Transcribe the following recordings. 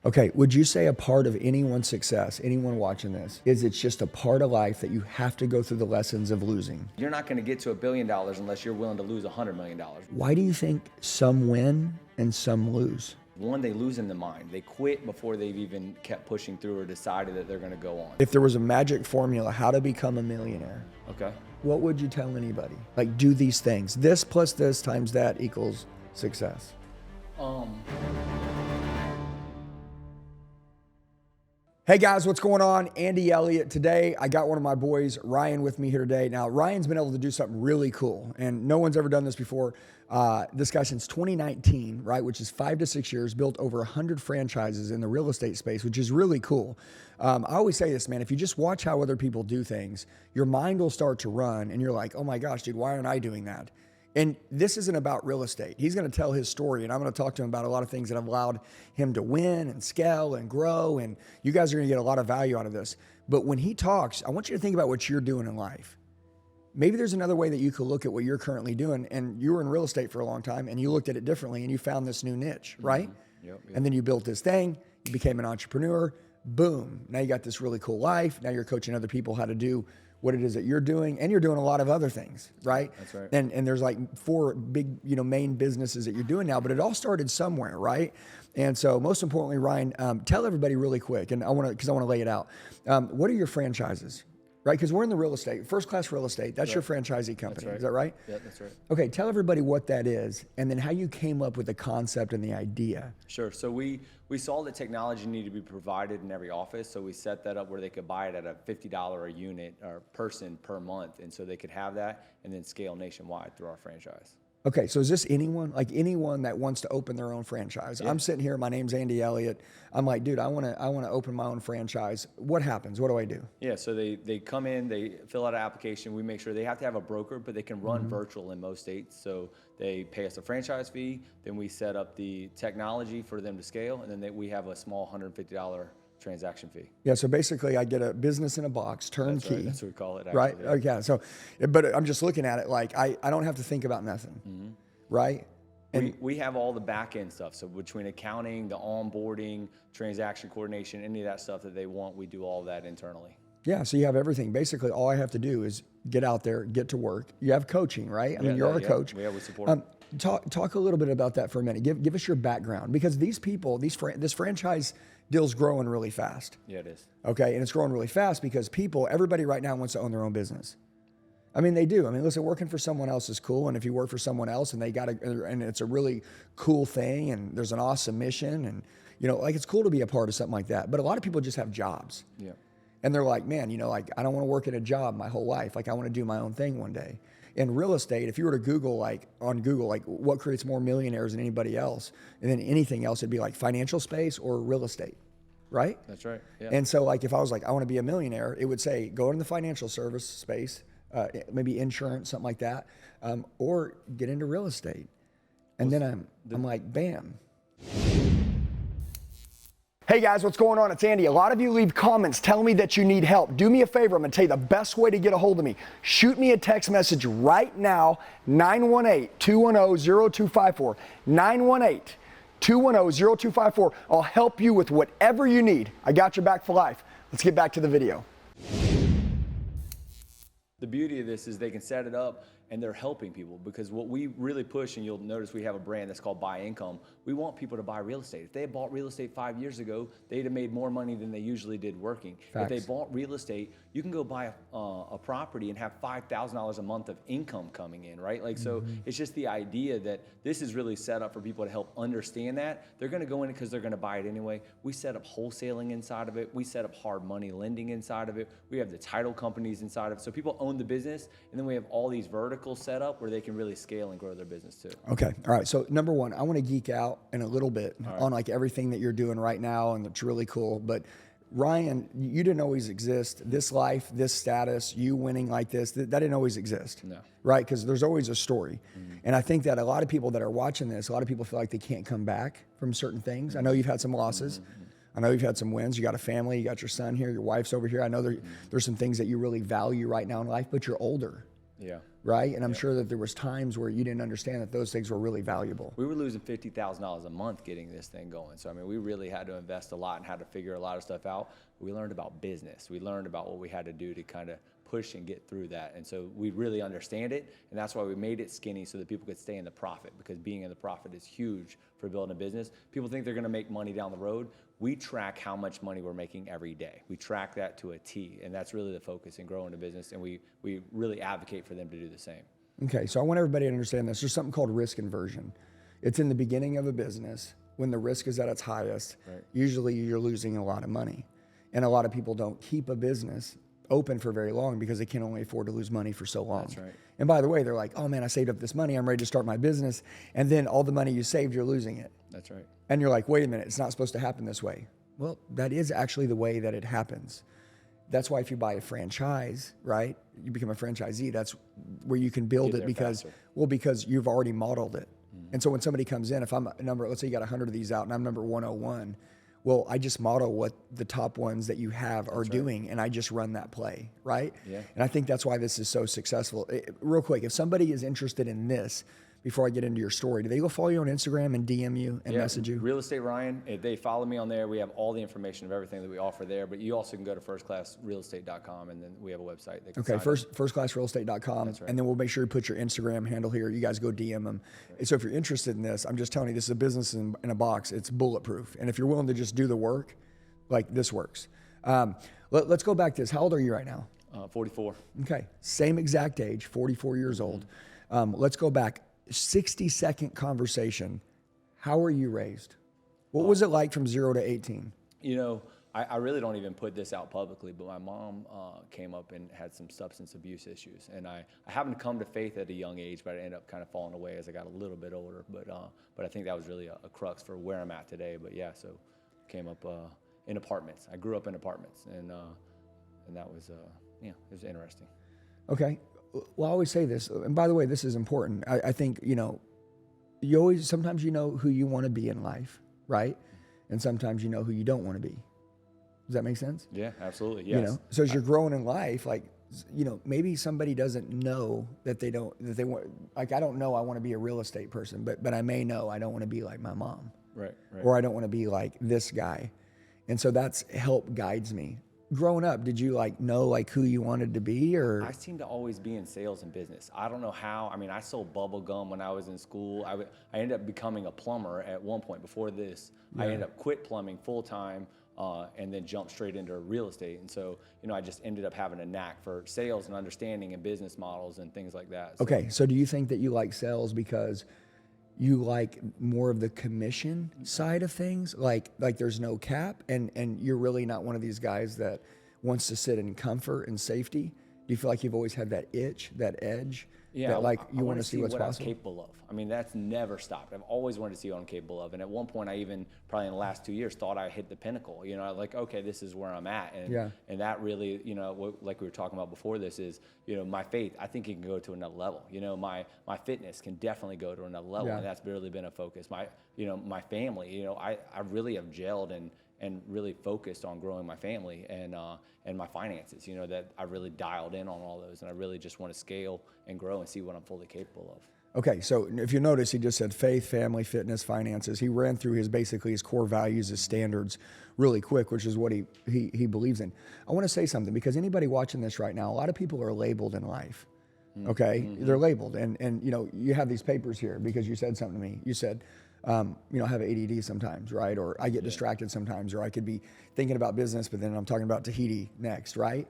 Okay, would you say a part of anyone's success, anyone watching this, is it's just a part of life that you have to go through the lessons of losing? You're not going to get to $1 billion unless you're willing to lose $100 million. Why do you think some win and some lose? One, they lose in the mind. They quit before they've even kept pushing through or decided that they're going to go on. If there was a magic formula, how to become a millionaire, Okay. what would you tell anybody? Like, do these things. This plus this times that equals success. Hey guys, what's going on? Andy Elliott. Today, I got one of my boys, Ryan, with me here today. Now, Ryan's been able to do something really cool, and no one's ever done this before. This guy, since 2019, right, which is 5 to 6 years, built over 100 franchises in the real estate space, which is really cool. I always say this, man, if you just watch how other people do things, your mind will start to run, and you're like, oh my gosh, dude, why aren't I doing that? And this isn't about real estate. He's going to tell his story, and I'm going to talk to him about a lot of things that have allowed him to win and scale and grow, and you guys are going to get a lot of value out of this. But when he talks, I want you to think about what you're doing in life. Maybe there's another way that you could look at what you're currently doing, and you were in real estate for a long time, and you looked at it differently, and you found this new niche, right? Yep. And then you built this thing, you became an entrepreneur, boom. Now you got this really cool life. Now you're coaching other people how to do what it is that you're doing, and you're doing a lot of other things, right? That's right. And there's like 4 big, main businesses that you're doing now, but it all started somewhere, right? And so most importantly, Ryan, tell everybody really quick, and because I want to lay it out. What are your franchises, right? Because we're in the real estate, first class real estate. That's your franchisee company. Right. Is that right? Yeah, that's right. Okay, tell everybody what that is, and then how you came up with the concept and the idea. Sure. So we saw that technology needed to be provided in every office, so we set that up where they could buy it at a $50 a unit or person per month, and so they could have that and then scale nationwide through our franchise. Okay, so is this anyone that wants to open their own franchise? Yeah. I'm sitting here, my name's Andy Elliott. I'm like, dude, I want to open my own franchise. What happens? What do I do? Yeah, so they come in, they fill out an application. We make sure they have to have a broker, but they can run virtual in most states. So they pay us a franchise fee, then we set up the technology for them to scale, and then we have a small $150 transaction fee. Yeah, so basically I get a business in a box, turnkey. That's right. That's what we call it, actually. Right? Yeah. Okay, so, but I'm just looking at it like I don't have to think about nothing, right? And we have all the back end stuff. So between accounting, the onboarding, transaction coordination, any of that stuff that they want, we do all of that internally. Yeah, so you have everything. Basically, all I have to do is get out there, get to work. You have coaching, right? I mean, you're a coach. We support. Talk a little bit about that for a minute. Give us your background, because these people, this franchise deal's growing really fast. Yeah, it is. Okay, and it's growing really fast because everybody right now wants to own their own business. I mean, they do. I mean, listen, working for someone else is cool, and if you work for someone else and and it's a really cool thing, and there's an awesome mission, and it's cool to be a part of something like that. But a lot of people just have jobs. Yeah. And they're like, man, I don't want to work at a job my whole life. Like, I want to do my own thing one day. In real estate, if you were to Google, on Google, what creates more millionaires than anybody else, and then anything else, it'd be like financial space or real estate, right? That's right. Yeah. And so, if I was like, I want to be a millionaire, it would say, go into the financial service space, maybe insurance, something like that, or get into real estate. And then I'm like, bam. Hey guys, what's going on? It's Andy. A lot of you leave comments telling me that you need help. Do me a favor. I'm going to tell you the best way to get a hold of me. Shoot me a text message right now, 918-210-0254. 918-210-0254. I'll help you with whatever you need. I got your back for life. Let's get back to the video. The beauty of this is they can set it up and they're helping people, because what we really push, and you'll notice we have a brand that's called Buy Income. We want people to buy real estate. If they had bought real estate 5 years ago, they'd have made more money than they usually did working. Facts. If they bought real estate, you can go buy a property and have $5,000 a month of income coming in, right? So it's just the idea that this is really set up for people to help understand that. They're gonna go in because they're gonna buy it anyway. We set up wholesaling inside of it. We set up hard money lending inside of it. We have the title companies inside of it. So people own the business, and then we have all these verticals set up where they can really scale and grow their business too. Okay, all right, so number one, I wanna geek out in a little bit on everything that you're doing right now, and it's really cool, but Ryan, you didn't always exist. This life, this status, you winning like this, that didn't always exist. No. Right? Because there's always a story. And I think that a lot of people that are watching this, a lot of people feel like they can't come back from certain things. I know you've had some losses. I know you've had some wins. You got a family, you got your son here, your wife's over here. I know there's some things that you really value right now in life, but you're older. Yeah. right? And I'm sure that there was times where you didn't understand that those things were really valuable. We were losing $50,000 a month getting this thing going. So, I mean, we really had to invest a lot and had to figure a lot of stuff out. We learned about business. We learned about what we had to do to kind of push and get through that. And so we really understand it. And that's why we made it skinny so that people could stay in the profit, because being in the profit is huge for building a business. People think they're going to make money down the road. We track how much money we're making every day. We track that to a T. And that's really the focus in growing a business. And we really advocate for them to do the same. Okay, so I want everybody to understand this. There's something called risk inversion. It's in the beginning of a business when the risk is at its highest. Right. Usually you're losing a lot of money. And a lot of people don't keep a business open for very long because they can only afford to lose money for so long. That's right. And by the way, they're like, oh man, I saved up this money. I'm ready to start my business. And then all the money you saved, you're losing it. That's right. And you're like, wait a minute, it's not supposed to happen this way. Well, that is actually the way that it happens. That's why if you buy a franchise, right, you become a franchisee, that's where you can build it because you've already modeled it. Mm-hmm. And so when somebody comes in, if I'm a number, let's say you got 100 of these out and I'm number 101, well, I just model what the top ones that you have are doing, and I just run that play, right? Yeah. And I think that's why this is so successful. Real quick, if somebody is interested in this, before I get into your story, do they go follow you on Instagram and DM you and message you? Real Estate Ryan. If they follow me on there, we have all the information of everything that we offer there. But you also can go to firstclassrealestate.com, and then we have a website. Okay, firstclassrealestate.com, That's right. and then we'll make sure you put your Instagram handle here. You guys go DM them. Right. So if you're interested in this, I'm just telling you, this is a business in a box. It's bulletproof. And if you're willing to just do the work, like this works. Let's go back to this. How old are you right now? 44. Okay, same exact age, 44 years old. Let's go back. 60-second conversation. How were you raised? What was it like from 0 to 18? You know, I really don't even put this out publicly, but my mom came up and had some substance abuse issues. And I happened to come to faith at a young age, but I ended up kind of falling away as I got a little bit older. But I think that was really a crux for where I'm at today. But yeah, so came up in apartments. I grew up in apartments, and that was, it was interesting. Okay. Well, I always say this, and by the way, this is important. I think, sometimes you know who you want to be in life, right? And sometimes you know who you don't want to be. Does that make sense? Yeah, absolutely. Yes. So as you're growing in life, maybe somebody doesn't know that they want, I don't know I want to be a real estate person, but I may know I don't want to be like my mom. Right. Or I don't want to be like this guy. And so that's help guides me. Growing up, did you know who you wanted to be, or? I seem to always be in sales and business. I don't know how. I mean, I sold bubble gum when I was in school. I ended up becoming a plumber at one point before this. Yeah. I ended up quit plumbing full time and then jumped straight into real estate. And so, I just ended up having a knack for sales and understanding and business models and things like that. So. Okay, so do you think that you like sales because you like more of the commission side of things, like there's no cap, and you're really not one of these guys that wants to sit in comfort and safety? Do you feel like you've always had that itch, that edge, Yeah, that you want to see what's possible? I'm capable of. I mean, that's never stopped. I've always wanted to see what I'm capable of. And at one point, I even, probably in the last 2 years, thought I hit the pinnacle. Okay, this is where I'm at. And that really, like we were talking about before this is, my faith, I think it can go to another level. My fitness can definitely go to another level. Yeah. And that's really been a focus. My family, I really have gelled and really focused on growing my family and my finances, that I really dialed in on all those. And I really just want to scale and grow and see what I'm fully capable of. Okay, so if you notice, he just said faith, family, fitness, finances. He ran through his core values, his standards really quick, which is what he believes in. I want to say something, because anybody watching this right now, a lot of people are labeled in life. Okay, they're labeled, and you have these papers here because you said something to me. You said, I have ADD sometimes, right? Or I get distracted sometimes, or I could be thinking about business, but then I'm talking about Tahiti next, right?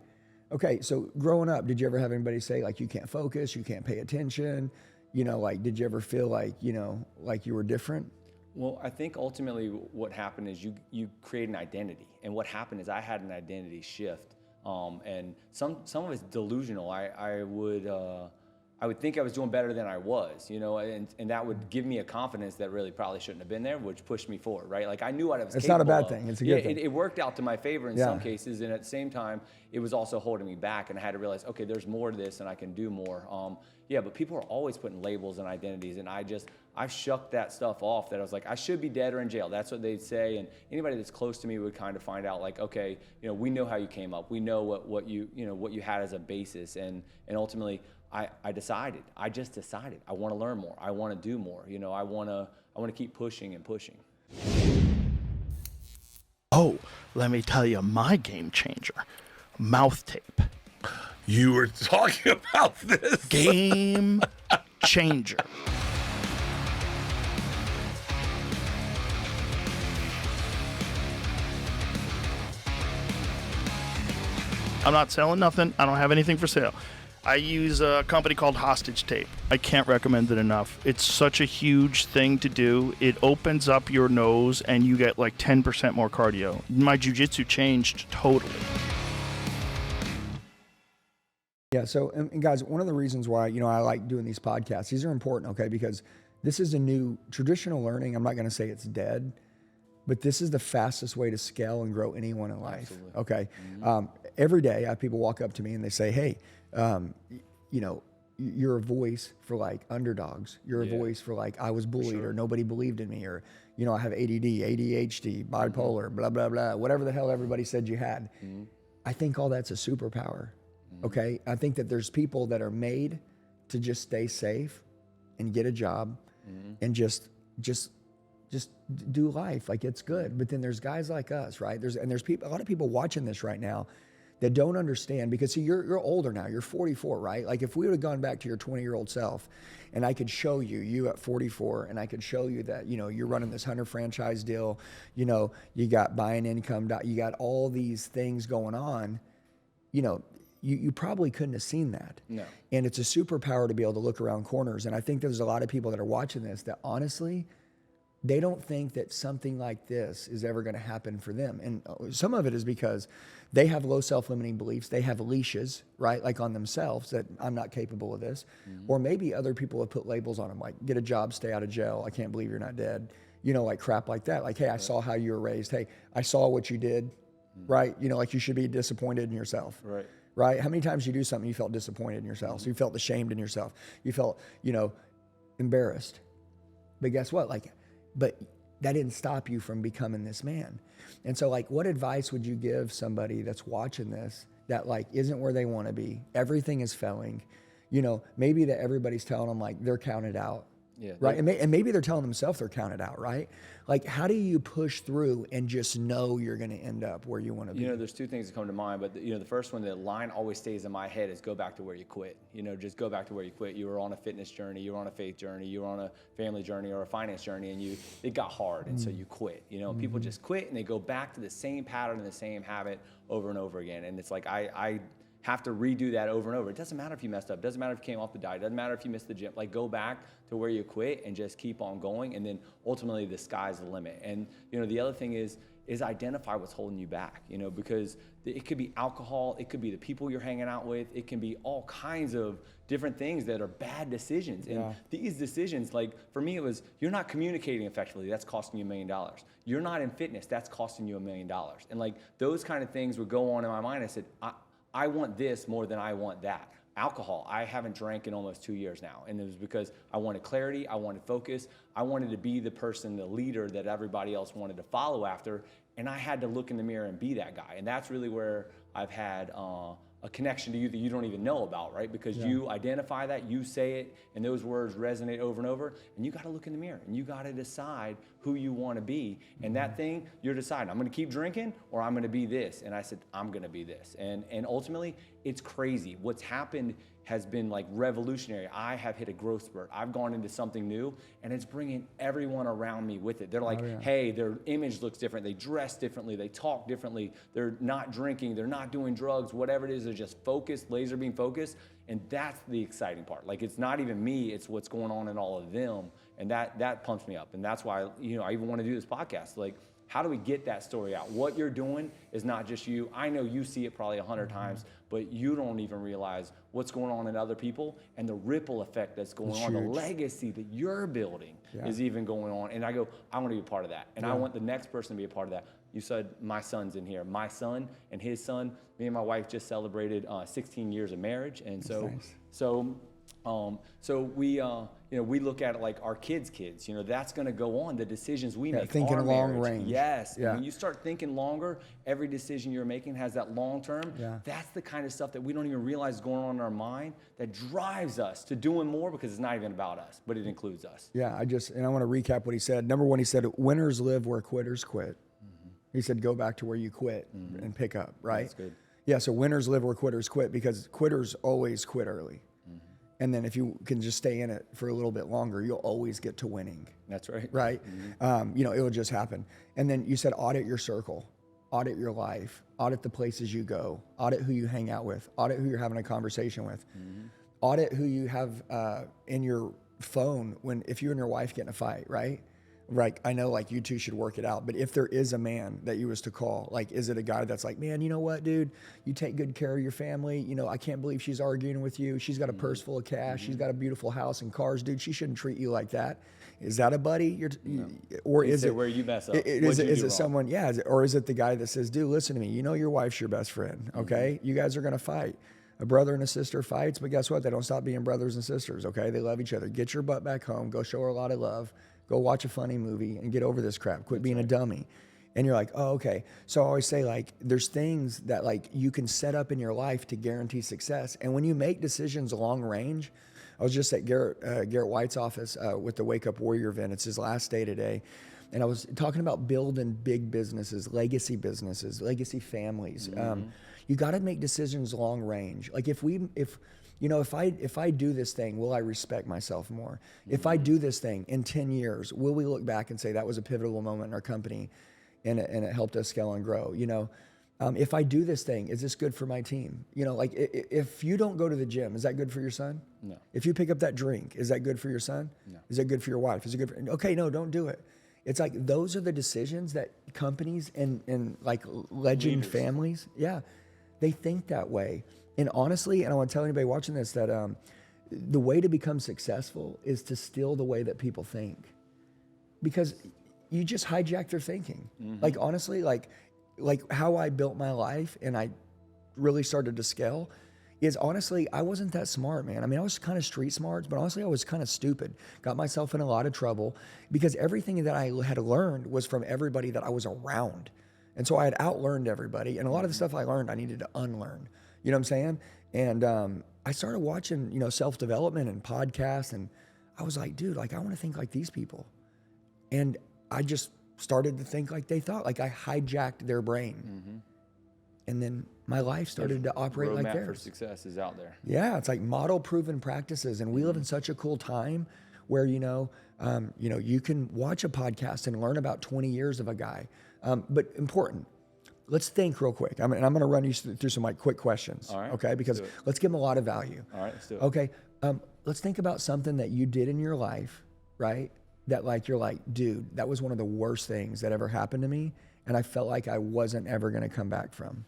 Okay, so growing up, did you ever have anybody say you can't focus, you can't pay attention? Did you ever feel like you were different? Well, I think ultimately what happened is you create an identity. And what happened is I had an identity shift. And some of it's delusional. I would think I was doing better than I was, and that would give me a confidence that really probably shouldn't have been there, which pushed me forward, right? Like I knew what I was capable of. It's not a bad thing. It's a good thing. It worked out to my favor in some cases, and at the same time, it was also holding me back, and I had to realize, okay, there's more to this, and I can do more. But people are always putting labels and identities, and I shucked that stuff off. That I was like, I should be dead or in jail. That's what they'd say, and anybody that's close to me would kind of find out, okay, we know how you came up. We know what you had as a basis, and ultimately, I just decided I want to learn more. I want to do more. You know, I want to keep pushing and pushing. Oh, let me tell you my game changer. Mouth tape. You were talking about this. Game changer. I'm not selling nothing. I don't have anything for sale. I use a company called Hostage Tape. I can't recommend it enough. It's such a huge thing to do. It opens up your nose and you get like 10% more cardio. My jiu-jitsu changed totally. Yeah. So, and guys, one of the reasons why, you know, I like doing these podcasts, these are important, okay? Because this is a new traditional learning. I'm not going to say it's dead, but this is the fastest way to scale and grow anyone in life. Absolutely. Okay. Every day I have people walk up to me and they say, hey, you know, you're a voice for like underdogs. You're a voice for like, I was bullied or nobody believed in me, or, you know, I have ADD, ADHD, bipolar, blah, blah, blah, whatever the hell everybody said you had. I think all that's a superpower. Okay. I think that there's people that are made to just stay safe and get a job and just do life like it's good. But then there's guys like us, right? There's people, a lot of people watching this right now that don't understand, because see, you're older now, you're 44, right? Like if we would have gone back to your 20-year-old self and I could show you at 44, and I could show you that, you know, you're running this 100 franchise deal, you know, you got buying income, you got all these things going on, you know, you probably couldn't have seen that. No. And it's a superpower to be able to look around corners. And I think there's a lot of people that are watching this that honestly, they don't think that something like this is ever going to happen for them. And some of it is because they have low self-limiting beliefs. They have leashes, right? Like on themselves, that I'm not capable of this. Or maybe other people have put labels on them, like get a job, stay out of jail. I can't believe you're not dead. You know, like crap like that. Like, hey, I saw how you were raised. Hey, I saw what you did, right? You know, like you should be disappointed in yourself. Right. Right? How many times you do something, you felt disappointed in yourself. So you felt ashamed in yourself. You felt, you know, embarrassed. But guess what? Like, but that didn't stop you from becoming this man. And so like, what advice would you give somebody that's watching this that like isn't where they want to be? Everything is failing. You know, maybe that everybody's telling them like they're counted out. Yeah. Right. And maybe they're telling themselves they're counted out, right? Like, how do you push through and just know you're going to end up where you want to be? You know, there's two things that come to mind, but you know, the first one, the line always stays in my head is go back to where you quit. You know, just go back to where you quit. You were on a fitness journey, you were on a faith journey, you were on a family journey or a finance journey, and it got hard, and so you quit. You know, people just quit and they go back to the same pattern and the same habit over and over again. And it's like I have to redo that over and over. It doesn't matter if you messed up. It doesn't matter if you came off the diet. It doesn't matter if you missed the gym. Like, go back to where you quit and just keep on going. And then ultimately the sky's the limit. And, you know, the other thing is identify what's holding you back, you know, because it could be alcohol. It could be the people you're hanging out with. It can be all kinds of different things that are bad decisions. And these decisions, like for me, it was, you're not communicating effectively. That's costing you $1 million. You're not in fitness. That's costing you $1 million. And like those kind of things would go on in my mind. I said, I want this more than I want that. Alcohol, I haven't drank in almost 2 years now. And it was because I wanted clarity, I wanted focus, I wanted to be the person, the leader that everybody else wanted to follow after. And I had to look in the mirror and be that guy. And that's really where I've had a connection to you that you don't even know about, right? Because you identify that, you say it, and those words resonate over and over, and you got to look in the mirror, and you got to decide who you want to be. And that thing, you're deciding, I'm going to keep drinking, or I'm going to be this. And I said, I'm going to be this. And ultimately, it's crazy. What's happened has been like revolutionary. I have hit a growth spurt. I've gone into something new, and it's bringing everyone around me with it. They're like, hey, their image looks different. They dress differently. They talk differently. They're not drinking. They're not doing drugs, whatever it is. They're just focused, laser beam focused. And that's the exciting part. Like, it's not even me. It's what's going on in all of them. And that pumps me up. And that's why, you know, I even want to do this podcast. Like, how do we get that story out? What you're doing is not just you. I know you see it probably 100 times, but you don't even realize what's going on in other people and the ripple effect that's going on. Huge. The legacy that you're building is even going on. And I go, I want to be a part of that. And I want the next person to be a part of that. You said my son's in here. My son and his son, me and my wife just celebrated 16 years of marriage. And so, nice. so So we, we look at it like our kids, that's going to go on the decisions we make. Thinking our long marriage. range. Yes. Yeah. And when you start thinking longer, every decision you're making has that long term. Yeah. That's the kind of stuff that we don't even realize is going on in our mind that drives us to doing more because it's not even about us, but it includes us. Yeah, and I want to recap what he said. Number one, he said, winners live where quitters quit. He said, go back to where you quit and pick up, right? That's good. Yeah, so winners live where quitters quit because quitters always quit early. And then if you can just stay in it for a little bit longer, you'll always get to winning. That's right. Right? It'll just happen. And then you said audit your circle, audit your life, audit the places you go, audit who you hang out with, audit who you're having a conversation with, audit who you have in your phone if you and your wife get in a fight, right? Like, I know like you two should work it out, but if there is a man that you was to call, like, is it a guy that's like, man, you know what, dude, you take good care of your family. I can't believe she's arguing with you. She's got a purse full of cash. She's got a beautiful house and cars, dude. She shouldn't treat you like that. Is that a buddy? Or is it where you mess up? Is it someone? Yeah. Or is it the guy that says, dude, listen to me. You know your wife's your best friend. Okay. You guys are going to fight. A brother and a sister fights, but guess what? They don't stop being brothers and sisters. Okay. They love each other. Get your butt back home. Go show her a lot of love. Go watch a funny movie and get over this crap. Quit being a dummy. And you're like, oh, okay. So I always say, like, there's things that like you can set up in your life to guarantee success. And when you make decisions long range, I was just at Garrett White's office with the Wake Up Warrior event. It's his last day today. And I was talking about building big businesses, legacy families. You got to make decisions long range. Like if I do this thing, will I respect myself more? If I do this thing in 10 years, will we look back and say that was a pivotal moment in our company and it helped us scale and grow? If I do this thing, is this good for my team? Like if you don't go to the gym, is that good for your son? No. If you pick up that drink, is that good for your son? No. Is that good for your wife? Is it good for, okay, no, don't do it. It's like, those are the decisions that companies and like legend families, they think that way. And honestly, and I want to tell anybody watching this that the way to become successful is to steal the way that people think, because you just hijack their thinking. Like honestly, like how I built my life and I really started to scale is honestly, I wasn't that smart, man. I mean, I was kind of street smart, but honestly, I was kind of stupid. Got myself in a lot of trouble because everything that I had learned was from everybody that I was around. And so I had outlearned everybody. And a lot of the stuff I learned, I needed to unlearn. You know what I'm saying? And I started watching, self-development and podcasts. And I was like, dude, like, I want to think like these people. And I just started to think like they thought. Like I hijacked their brain. And then my life started to operate like theirs. Roadmap for success is out there. Yeah, it's like model proven practices. And we live in such a cool time where, you can watch a podcast and learn about 20 years of a guy. But important, let's think real quick. I'm going to run you through some like quick questions. All right, okay, because let's give them a lot of value. All right, let's do it. Okay, let's think about something that you did in your life, right? That like, you're like, dude, that was one of the worst things that ever happened to me. And I felt like I wasn't ever going to come back from.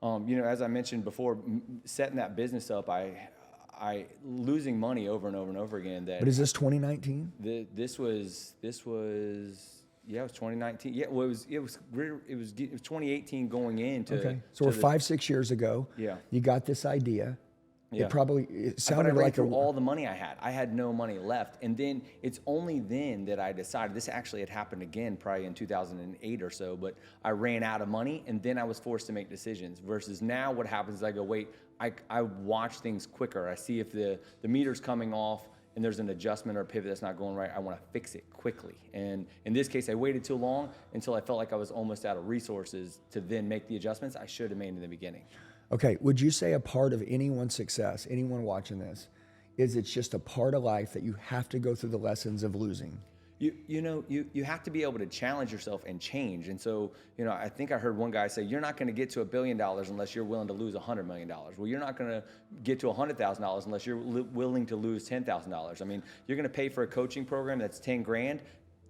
As I mentioned before, setting that business up, I losing money over and over and over again. But is this 2019? This was it was 2019. Yeah, well, it was 2018 going into. Okay, so we're 5-6 years ago. Yeah, you got this idea. Yeah. It sounded like all the money I had. I had no money left. And then it's only then that I decided, this actually had happened again probably in 2008 or so, but I ran out of money and then I was forced to make decisions. Versus now what happens is I go, wait, I watch things quicker. I see if the meter's coming off and there's an adjustment or a pivot that's not going right, I want to fix it quickly. And in this case, I waited too long until I felt like I was almost out of resources to then make the adjustments I should have made in the beginning. Okay, would you say a part of anyone's success, anyone watching this, is it's just a part of life that you have to go through the lessons of losing? You have to be able to challenge yourself and change. And so, I think I heard one guy say, you're not going to get to $1 billion unless you're willing to lose $100 million. Well, you're not going to get to $100,000 unless you're willing to lose $10,000. I mean, you're going to pay for a coaching program that's $10,000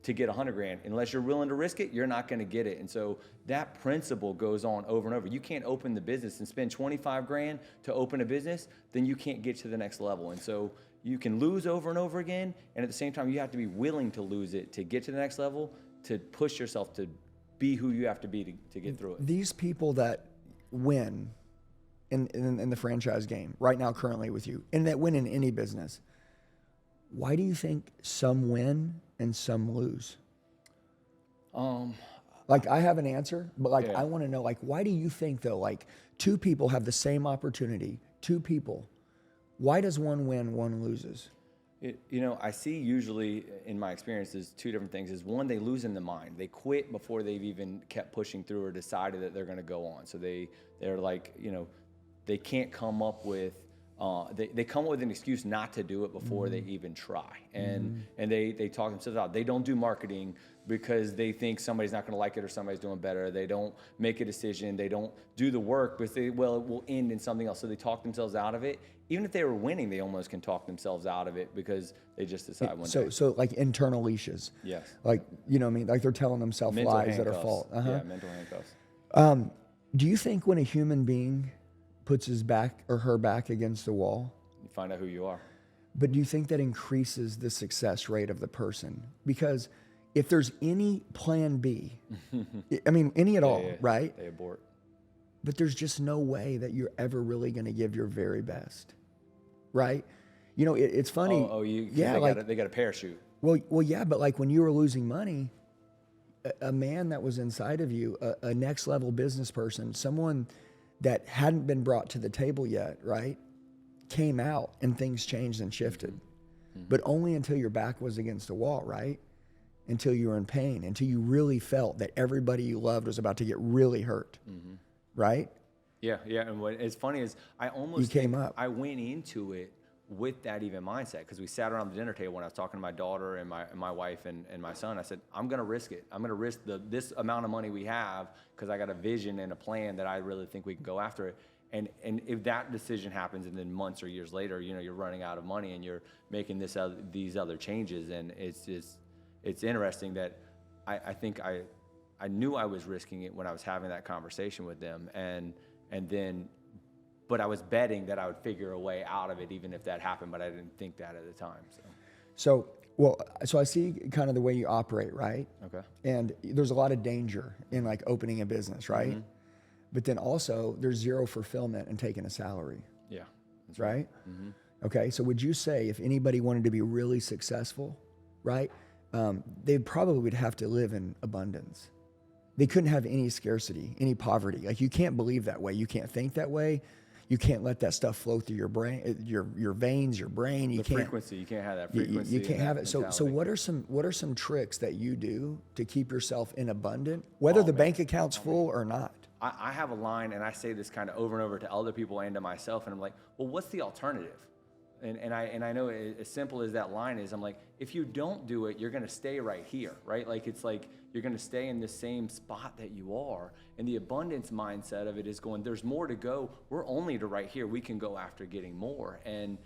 to get $100,000. Unless you're willing to risk it, you're not going to get it. And so that principle goes on over and over. You can't open the business and spend $25,000 to open a business, then you can't get to the next level. And so you can lose over and over again, and at the same time, you have to be willing to lose it to get to the next level, to push yourself to be who you have to be to get through it. These people that win in the franchise game right now, currently with you, and that win in any business, why do you think some win and some lose? Like, I have an answer, but like, Yeah. I want to know, like, why do you think though, like, two people have the same opportunity, two people, why does one win, one loses? I see usually in my experience is two different things. Is one, they lose in the mind. They quit before they've even kept pushing through or decided that they're going to go on. So they're like, they can't come up with, they come up with an excuse not to do it before they even try. And they talk themselves out. They don't do marketing because they think somebody's not going to like it or somebody's doing better. They don't make a decision. They don't do the work, but it will end in something else. So they talk themselves out of it. Even if they were winning, they almost can talk themselves out of it because they just decide one day. So like internal leashes. Yes. Like, what I mean? Like, they're telling themselves Mental lies that are handcuffs. false. Yeah, mental handcuffs. Do you think when a human being puts his back or her back against the wall, You find out who you are. but do you think that increases the success rate of the person? Because if there's any plan B, I mean, any at all, right? They abort. But there's just no way that you're ever really going to give your very best, right? It's funny. They got a parachute. Well, yeah, but like when you were losing money, a man that was inside of you, a next level business person, someone that hadn't been brought to the table yet, right, came out and things changed and shifted. But only until your back was against the wall, right? Until you were in pain, until you really felt that everybody you loved was about to get really hurt, right? Yeah. And what is funny is I went into it with that even mindset, because we sat around the dinner table when I was talking to my daughter and my wife and my son. I said, I'm going to risk it. I'm going to risk this amount of money we have because I got a vision and a plan that I really think we can go after it. And if that decision happens and then months or years later, you're running out of money and you're making these other changes, and it's interesting that I think I knew I was risking it when I was having that conversation with them, but I was betting that I would figure a way out of it even if that happened, but I didn't think that at the time. So I see kind of the way you operate, right? Okay. And there's a lot of danger in like opening a business, right? But then also there's zero fulfillment in taking a salary. Yeah. That's right? Okay. So would you say if anybody wanted to be really successful, right? They probably would have to live in abundance. They couldn't have any scarcity, any poverty. Like, you can't believe that way. You can't think that way. You can't let that stuff flow through your brain, your veins, your brain. You can't frequency. You can't have that frequency. You can't have it. So what are some tricks that you do to keep yourself in abundant, whether the bank account's full or not? I have a line, and I say this kind of over and over to other people and to myself, and I'm like, well, what's the alternative? And I know as simple as that line is, I'm like, if you don't do it, you're going to stay right here, right? Like, it's like you're going to stay in the same spot that you are. And the abundance mindset of it is going, there's more to go. We're only to right here. We can go after getting more. And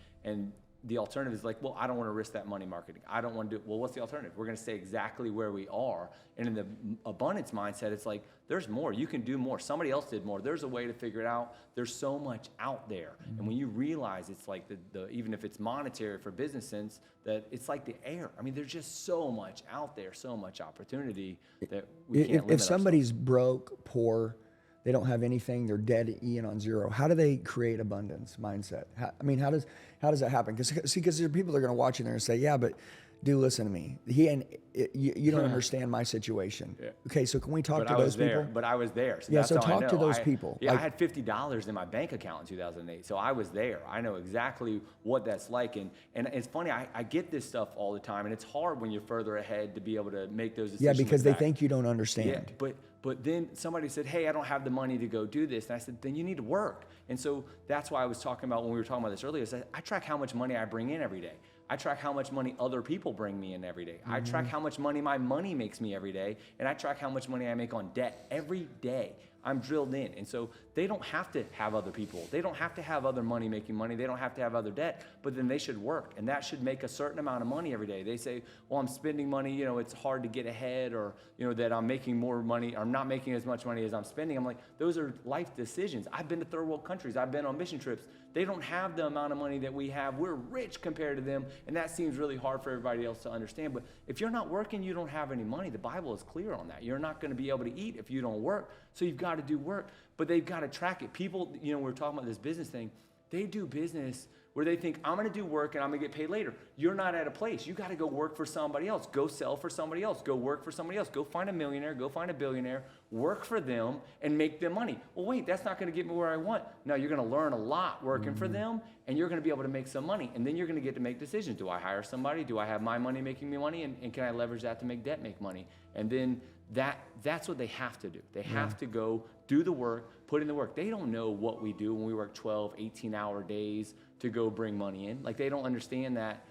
the alternative is like, well, I don't want to risk that money marketing. I don't want to do it. Well, what's the alternative? We're going to stay exactly where we are. And in the abundance mindset, it's like, there's more. You can do more. Somebody else did more. There's a way to figure it out. There's so much out there. And when you realize it's like the even if it's monetary for business sense, that it's like the air. I mean, there's just so much out there, so much opportunity that we can't limit If somebody's broke, poor, they don't have anything, they're dead Ian on zero, how do they create abundance mindset? How does that happen? Because there are people that are going to watch you there and say, yeah, but do listen to me. You don't understand my situation. Yeah. Okay, so can we talk to those people? But I was there. So yeah, that's so how talk to those people. Yeah, I had $50 in my bank account in 2008. So I was there. I know exactly what that's like. And it's funny, I get this stuff all the time. And it's hard when you're further ahead to be able to make those decisions. Yeah, because they think you don't understand. Yeah, but then somebody said, hey, I don't have the money to go do this. And I said, then you need to work. And so that's why I was talking about when we were talking about this earlier, is I track how much money I bring in every day. I track how much money other people bring me in every day. I track how much money my money makes me every day. And I track how much money I make on debt every day. I'm drilled in. And so they don't have to have other people. They don't have to have other money making money. They don't have to have other debt, but then they should work. And that should make a certain amount of money every day. They say, well, I'm spending money, it's hard to get ahead, or, that I'm making more money. I'm not making as much money as I'm spending. I'm like, those are life decisions. I've been to third world countries. I've been on mission trips. They don't have the amount of money that we have. We're rich compared to them. And that seems really hard for everybody else to understand. But if you're not working, you don't have any money. The Bible is clear on that. You're not going to be able to eat if you don't work. So you've got to do work, but they've got to track it. People, we're talking about this business thing. They do business where they think, I'm going to do work and I'm going to get paid later. You're not at a place. You got to go work for somebody else. Go sell for somebody else. Go work for somebody else. Go find a millionaire. Go find a billionaire. Work for them and make them money. Well, wait, that's not going to get me where I want. No, you're going to learn a lot working for them, and you're going to be able to make some money. And then you're going to get to make decisions. Do I hire somebody? Do I have my money making me money? And can I leverage that to make debt make money? And then that's what they have to do. They have to go do the work, put in the work. They don't know what we do when we work 12, 18-hour days to go bring money in. Like, they don't understand that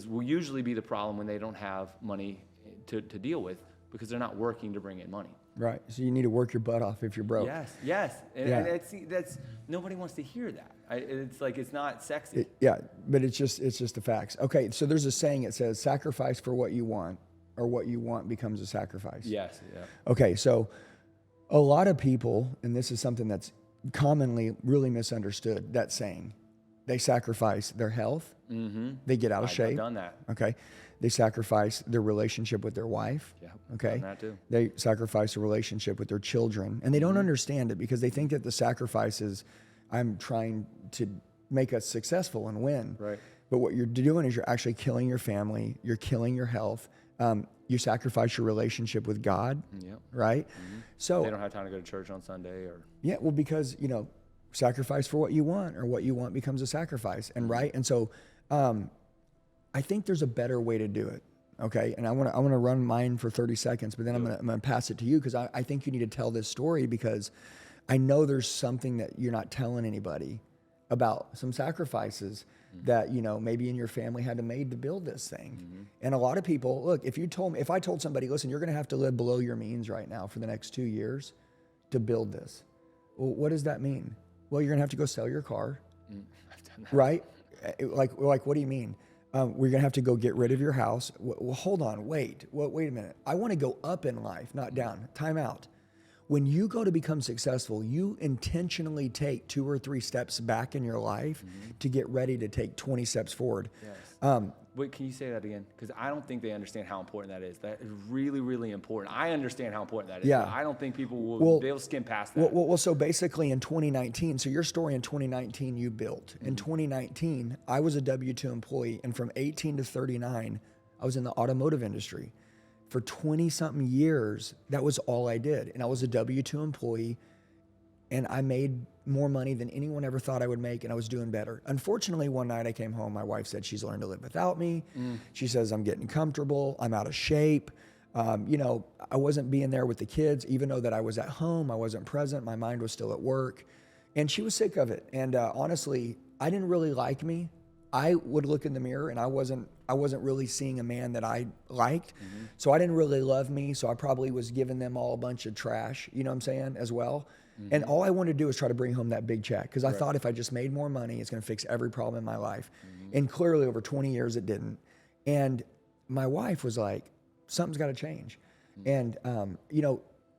will usually be the problem when they don't have money to deal with, because they're not working to bring in money. Right. So you need to work your butt off if you're broke. Yes. And that's nobody wants to hear that. It's like, it's not sexy. But it's just the facts. Okay, so there's a saying, it says, sacrifice for what you want, or what you want becomes a sacrifice. Yes. Yeah. Okay, so a lot of people, and this is something that's commonly really misunderstood, that saying, they sacrifice their health, they get out of shape. I've done that. Okay, they sacrifice their relationship with their wife. Yeah, okay, done that too. They sacrifice a relationship with their children, and they don't understand it, because they think that the sacrifice is, I'm trying to make us successful and win. Right. But what you're doing is you're actually killing your family, you're killing your health. You sacrifice your relationship with God, right? So they don't have time to go to church on Sunday, or because sacrifice for what you want, or what you want becomes a sacrifice, and right. And so, I think there's a better way to do it. Okay, and I want to run mine for 30 seconds, but then I'm gonna pass it to you, because I think you need to tell this story, because I know there's something that you're not telling anybody about, some sacrifices that maybe in your family had to made to build this thing. And a lot of people, look, if I told somebody, listen, you're going to have to live below your means right now for the next 2 years to build this. Well, what does that mean? Well, you're going to have to go sell your car, I've done that. right? Like, what do you mean? We're going to have to go get rid of your house. Well, hold on, wait a minute. I want to go up in life, not down. Time out. When you go to become successful, you intentionally take 2 or 3 steps back in your life to get ready to take 20 steps forward. Yes. Wait, can you say that again? Because I don't think they understand how important that is. That is really, really important. I understand how important that is. Yeah. But I don't think people will be able to skim past that. Well, so basically in 2019, so your story in 2019 you built. In 2019, I was a W-2 employee, and from 18 to 39, I was in the automotive industry. For 20-something years, that was all I did. And I was a W-2 employee, and I made more money than anyone ever thought I would make, and I was doing better. Unfortunately, one night I came home, my wife said she's learned to live without me. She says I'm getting comfortable, I'm out of shape. I wasn't being there with the kids, even though that I was at home, I wasn't present, my mind was still at work. And she was sick of it. And honestly, I didn't really like me. I would look in the mirror, and I wasn't really seeing a man that I liked. So I didn't really love me. So I probably was giving them all a bunch of trash, you know what I'm saying, as well. And all I wanted to do was try to bring home that big check, because I thought if I just made more money, it's going to fix every problem in my life. And clearly over 20 years, it didn't. And my wife was like, something's got to change. And,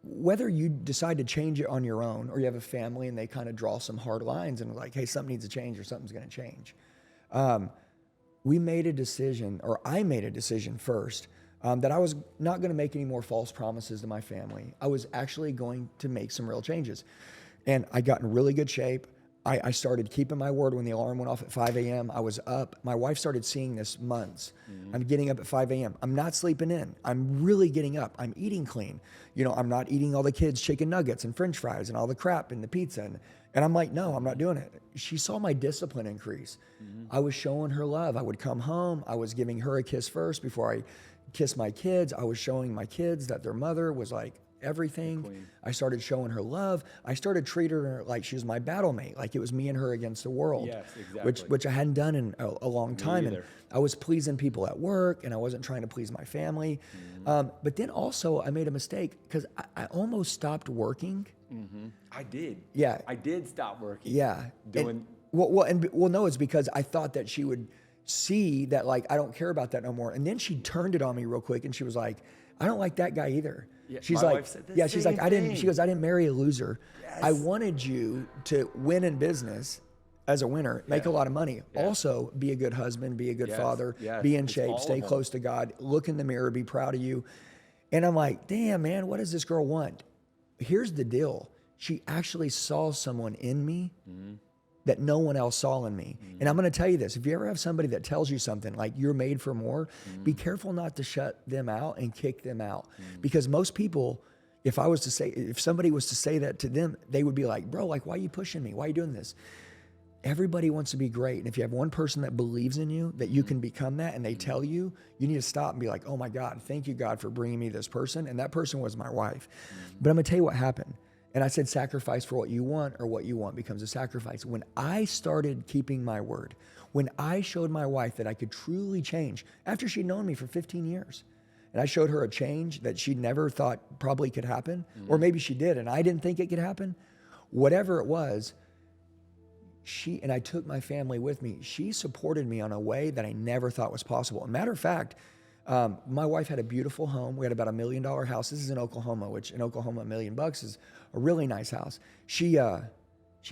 whether you decide to change it on your own, or you have a family and they kind of draw some hard lines and like, hey, something needs to change, or something's going to change. We made a decision, or I made a decision first, that I was not going to make any more false promises to my family. I was actually going to make some real changes. And I got in really good shape. I started keeping my word. When the alarm went off at 5 a.m., I was up. My wife started seeing this months. I'm getting up at 5 a.m. I'm not sleeping in. I'm really getting up. I'm eating clean. I'm not eating all the kids' chicken nuggets and French fries and all the crap and the pizza. And I'm like, no, I'm not doing it. She saw my discipline increase. I was showing her love. I would come home. I was giving her a kiss first before I kissed my kids. I was showing my kids that their mother was like everything. Queen. I started showing her love. I started treating her like she was my battle mate, like it was me and her against the world. Yes, exactly. Which I hadn't done in a long time. And either. I was pleasing people at work, and I wasn't trying to please my family. But then also I made a mistake, because I almost stopped working. I did. Yeah. I did stop working. Yeah. Doing. No, it's because I thought that she would see that, like, I don't care about that no more. And then she turned it on me real quick, and she was like, I don't like that guy either. Yeah, She's my like, wife said the she's like, same she thing. goes, I didn't marry a loser. Yes. I wanted you to win in business as a winner, make a lot of money. Yeah. Also be a good husband, be a good Yes, father, yes, be in it's shape, all stay of them. close to God, look in the mirror, be proud of you. And I'm like, damn, man, what does this girl want? here's the deal. She actually saw someone in me that no one else saw in me. And I'm going to tell you this, if you ever have somebody that tells you something like you're made for more, be careful not to shut them out and kick them out. Because most people, if somebody was to say that to them, they would be like, bro, like, why are you pushing me? Why are you doing this? Everybody wants to be great. And if you have one person that believes in you, that you can become that, and they tell you, you need to stop and be like, oh my God, thank you, God, for bringing me this person. And that person was my wife. But I'm going to tell you what happened. And I said, sacrifice for what you want, or what you want becomes a sacrifice. When I started keeping my word, when I showed my wife that I could truly change, after she'd known me for 15 years, and I showed her a change that she never thought probably could happen, or maybe she did, and I didn't think it could happen, whatever it was, and I took my family with me. She supported me on a way that I never thought was possible. As a matter of fact, my wife had a beautiful home. We had about $1 million house. This is in Oklahoma, which in Oklahoma, $1 million is a really nice house. She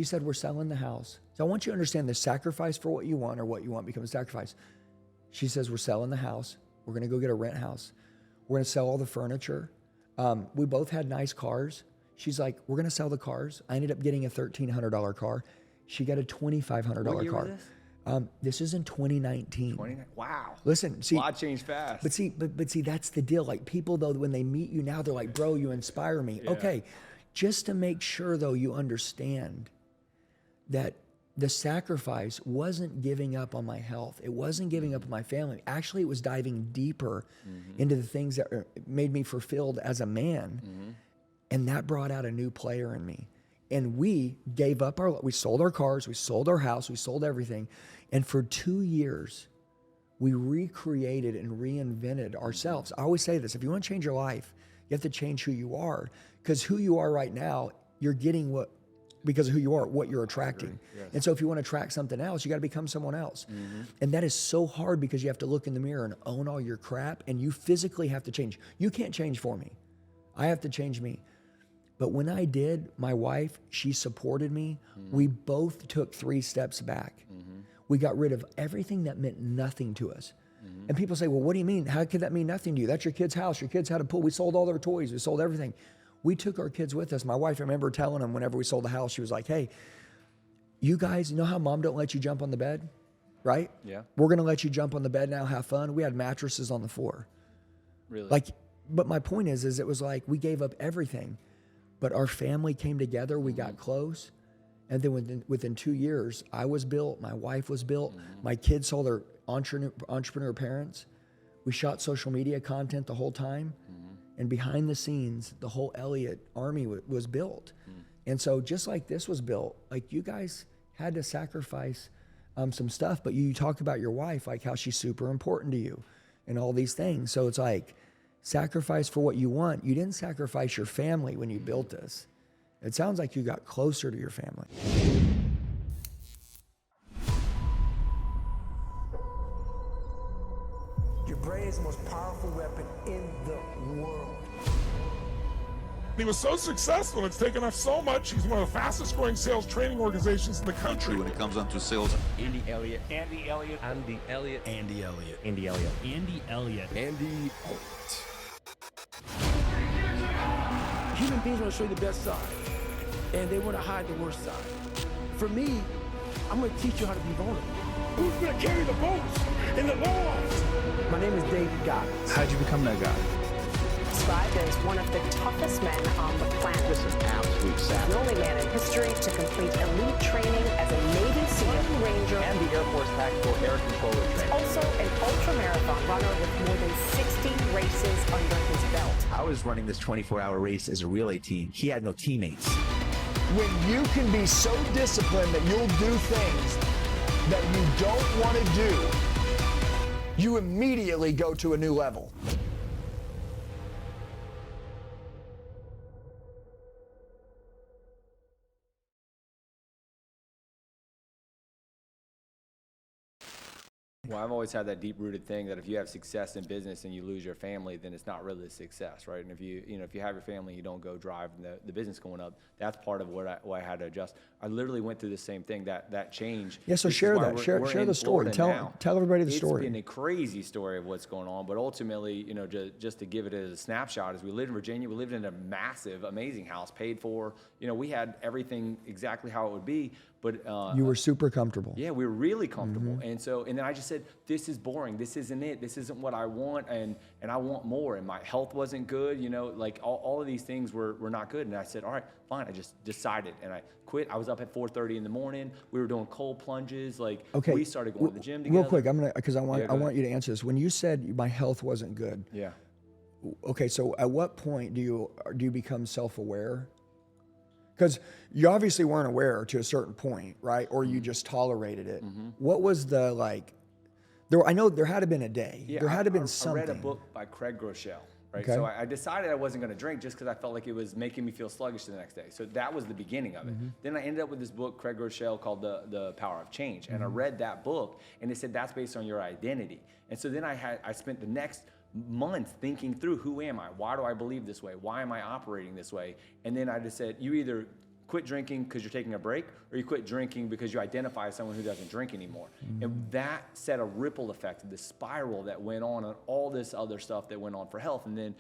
said, we're selling the house. So I want you to understand the sacrifice for what you want, or what you want becomes a sacrifice. She says, we're selling the house. We're going to go get a rent house. We're going to sell all the furniture. We both had nice cars. She's like, we're going to sell the cars. I ended up getting a $1,300 car. She got a $2,500 What year car. was this? This is in 2019. Wow. Listen, see, a lot changed fast. But see, that's the deal. Like, people though, when they meet you now, they're like, bro, you inspire me. Yeah. Okay. Just to make sure though, you understand that the sacrifice wasn't giving up on my health. It wasn't giving up on my family. Actually, it was diving deeper into the things that made me fulfilled as a man. And that brought out a new player in me. And we gave up we sold our cars, we sold our house, we sold everything. And for 2 years, we recreated and reinvented ourselves. I always say this, if you want to change your life, you have to change who you are. Because who you are right now, you're getting because of who you are, what you're attracting. Yes. And so if you want to attract something else, you got to become someone else. And that is so hard, because you have to look in the mirror and own all your crap, and you physically have to change. You can't change for me. I have to change me. But when I did, my wife, she supported me. We both took 3 steps back. We got rid of everything that meant nothing to us. And people say, well, what do you mean? How could that mean nothing to you? That's your kid's house. Your kids had a pool. We sold all their toys. We sold everything. We took our kids with us. My wife, I remember telling them whenever we sold the house, she was like, hey, you guys, you know how mom don't let you jump on the bed, right? Yeah. We're going to let you jump on the bed now, have fun. We had mattresses on the floor. Really? But my point is it was like we gave up everything. But our family came together, we got close. And then within 2 years, I was built, my wife was built, my kids saw their entrepreneur parents. We shot social media content the whole time. And behind the scenes, the whole Elliott army was built. And so just like this was built, like you guys had to sacrifice some stuff, but you talk about your wife, like how she's super important to you and all these things. So it's like, sacrifice for what you want. You didn't sacrifice your family when you built this. It sounds like you got closer to your family. Your brain is the most powerful weapon in the world. He was so successful, it's taken off so much. He's one of the fastest growing sales training organizations in the country. When it comes down to sales, Andy Elliott. Andy Elliott. Andy Elliott. Andy Elliott. Andy Elliott. Andy Elliott. Andy Human beings want to show you the best side, and they want to hide the worst side. For me, I'm going to teach you how to be vulnerable. Who's going to carry the boats and the logs? My name is David Goggins. How'd you become that guy? Described as one of the toughest men on the planet. This is absolute savage. The only man in history to complete elite training as a Navy SEAL, Ranger, And the Air Force Tactical Air Controller Training. also an ultra-marathon runner with more than 60 races under his belt. I was running this 24-hour race as a relay team. He had no teammates. When you can be so disciplined that you'll do things that you don't want to do, you immediately go to a new level. Well, I've always had that deep-rooted thing that if you have success in business and you lose your family, then it's not really a success, right? And if you have your family, you don't go drive the business going up. That's part of what I had to adjust. I literally went through the same thing, that change. Yeah, so This is share why that. Share in the story. Florida now. Tell everybody the story. It's been a crazy story of what's going on, but ultimately, just to give it as a snapshot, as we lived in Virginia, we lived in a massive, amazing house, paid for. We had everything exactly how it would be, but you were super comfortable. yeah, we were really comfortable. And then I just said, this is boring. This isn't it. This isn't what I want. And I want more. And my health wasn't good. Like all of these things were not good. And I said, all right, fine. I just decided and I quit. I was up at 4:30 in the morning. We were doing cold plunges. Like we started going to the gym together. Real quick, because I want you to answer this. When you said my health wasn't good. Yeah. Okay, so at what point do you become self-aware? Because you obviously weren't aware to a certain point, right? Or you just tolerated it. What was the I know there had to have been a day. Yeah, there had to have been something. I read a book by Craig Groeschel, right? Okay. So I decided I wasn't going to drink just because I felt like it was making me feel sluggish the next day. So that was the beginning of it. Then I ended up with this book, Craig Groeschel, called The Power of Change. And I read that book, and it said that's based on your identity. And so then I spent the next month thinking through, who am I? Why do I believe this way? Why am I operating this way? And then I just said, you either quit drinking because you're taking a break, or you quit drinking because you identify as someone who doesn't drink anymore. And that set a ripple effect, the spiral that went on and all this other stuff that went on for health. And then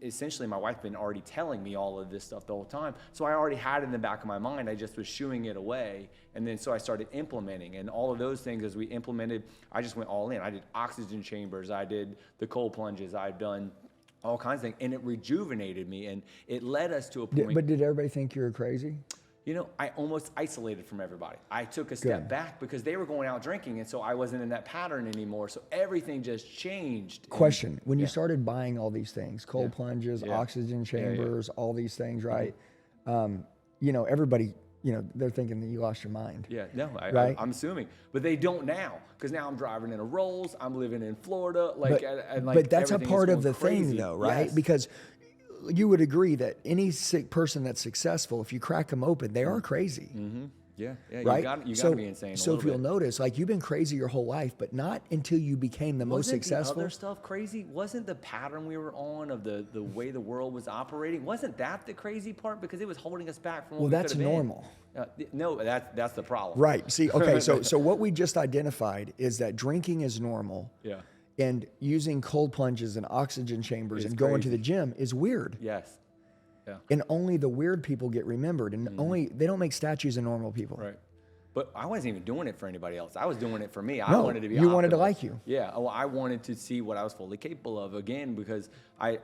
essentially my wife been already telling me all of this stuff the whole time. So I already had it in the back of my mind. I just was shooing it away. And then so I started implementing, and all of those things as we implemented, I just went all in. I did oxygen chambers. I did the cold plunges. I've done all kinds of things, and it rejuvenated me, and it led us to a point. But did everybody think you were crazy? I almost isolated from everybody. I took a step back because they were going out drinking, and so I wasn't in that pattern anymore. So everything just changed. Question: when you started buying all these things, cold plunges, oxygen chambers, all these things, right? Everybody, they're thinking that you lost your mind. Yeah, no, right? I'm assuming, but they don't now, because now I'm driving in a Rolls. I'm living in Florida, but that's a part of the thing, though, right? Yes. Because you would agree that any sick person that's successful, if you crack them open, they are crazy. Yeah, right? You got to be insane. So if you'll notice, you've been crazy your whole life, but not until you became the most successful. Wasn't the other stuff crazy? Wasn't the pattern we were on of the way the world was operating? Wasn't that the crazy part? Because it was holding us back from what we could have been. Well, that's normal. No, that's the problem. Right. See, okay, so what we just identified is that drinking is normal. Yeah. And using cold plunges and oxygen chambers and going to the gym is weird. Yes. Yeah. And only the weird people get remembered, and they don't make statues of normal people. Right. But I wasn't even doing it for anybody else. I was doing it for me. No, I wanted to be you wanted to optimal. like you. Yeah. Oh, I wanted to see what I was fully capable of again, because I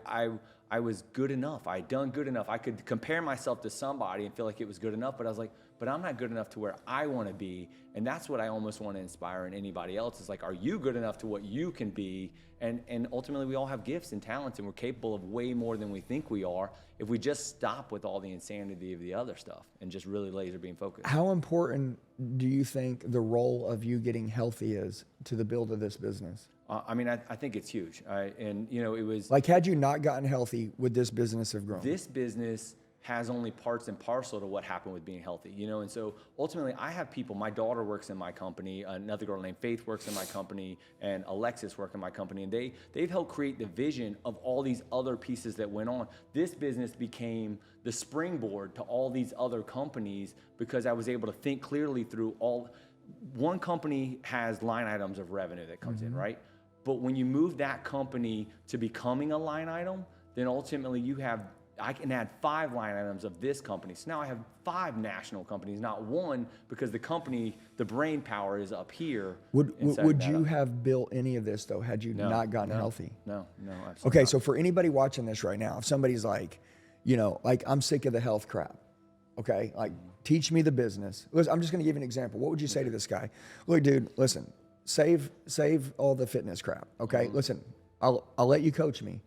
was good enough. I'd done good enough. I could compare myself to somebody and feel like it was good enough, but I was like, but I'm not good enough to where I want to be. And that's what I almost want to inspire in anybody else. Is like, are you good enough to what you can be? And ultimately, we all have gifts and talents, and we're capable of way more than we think we are if we just stop with all the insanity of the other stuff and just really laser beam focus. How important do you think the role of you getting healthy is to the build of this business? I think it's huge. It was like, had you not gotten healthy, would this business have grown? This business has only parts and parcel to what happened with being healthy, and so ultimately I have people. My daughter works in my company, another girl named Faith works in my company, and Alexis works in my company, and they've helped create the vision of all these other pieces that went on. This business became the springboard to all these other companies because I was able to think clearly through all. One company has line items of revenue that comes in, right? But when you move that company to becoming a line item, then ultimately I can add 5 line items of this company. So now I have 5 national companies, not one, because the brain power is up here. Would you have built any of this, though, had you not gotten healthy? No, absolutely Okay, not. so for anybody watching this right now, if somebody's like, I'm sick of the health crap, okay? Like, teach me the business. Listen, I'm just gonna give you an example. What would you say to this guy? Look, dude, listen, save all the fitness crap, okay? Listen, I'll let you coach me.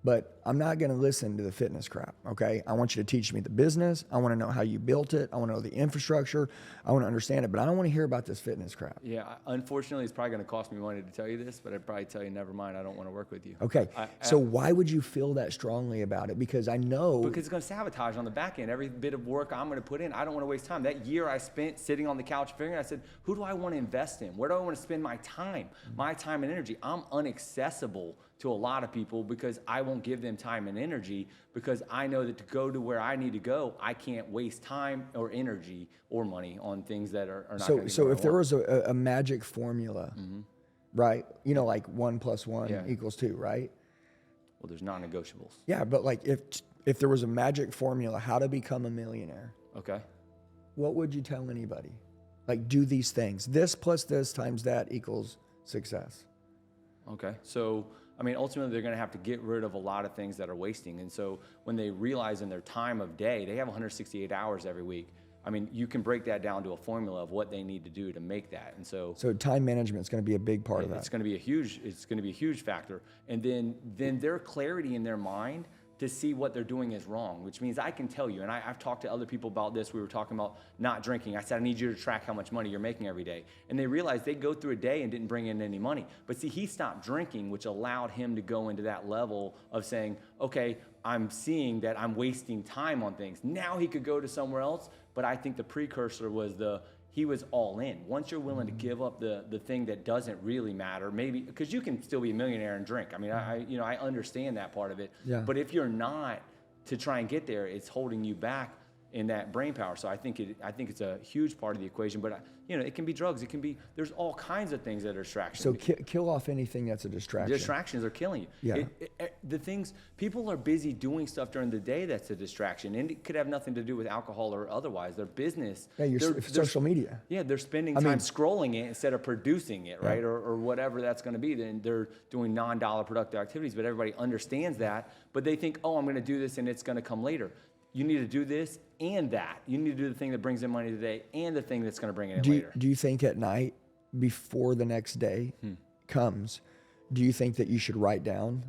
but I'm not going to listen to the fitness crap. Okay. I want you to teach me the business. I want to know how you built it. I want to know the infrastructure. I want to understand it, but I don't want to hear about this fitness crap. Yeah, unfortunately, it's probably going to cost me money to tell you this, but I'd probably tell you, never mind, I don't want to work with you. Okay. So why would you feel that strongly about it? Because I know. Because it's going to sabotage on the back end. Every bit of work I'm going to put in, I don't want to waste time. That year I spent sitting on the couch figuring, I said, who do I want to invest in? Where do I want to spend my time and energy? I'm inaccessible to a lot of people because I won't give them time and energy, because I know that to go to where I need to go, I can't waste time or energy or money on things that are not going to So if there was a magic formula, right? You know, like 1 + 1 equals 2, right? Well, there's non-negotiables. Yeah, but like if there was a magic formula, how to become a millionaire, Okay. what would you tell anybody? Like, do these things. This plus this times that equals success. Okay. So, I mean, ultimately, they're going to have to get rid of a lot of things that are wasting. And so when they realize in their time of day, they have 168 hours every week. I mean, you can break that down to a formula of what they need to do to make that. And so time management is going to be a big part of that. It's going to be a huge factor. And then their clarity in their mind to see what they're doing is wrong, which means I can tell you, and I've talked to other people about this. We were talking about not drinking. I said, I need you to track how much money you're making every day. And they realized they go through a day and didn't bring in any money. But see, he stopped drinking, which allowed him to go into that level of saying, okay, I'm seeing that I'm wasting time on things. Now he could go to somewhere else, but I think the precursor was he was all in. Once you're willing to give up the thing that doesn't really matter, maybe, because you can still be a millionaire and drink. I mean, I understand that part of it. Yeah. But if you're not, to try and get there, it's holding you back in that brain power. So I think it's a huge part of the equation. But it can be drugs. It can be, there's all kinds of things that are distractions. So kill off anything that's a distraction. Distractions are killing you. Yeah. The things, people are busy doing stuff during the day that's a distraction, and it could have nothing to do with alcohol or otherwise. Their business. Yeah, social media. Yeah, they're spending time scrolling it instead of producing it, right? Or whatever that's going to be. Then they're doing non-dollar productive activities, but everybody understands that. But they think, oh, I'm going to do this and it's going to come later. You need to do this and that. You need to do the thing that brings in money today and the thing that's going to bring it in later. Do you think at night, before the next day comes, do you think that you should write down,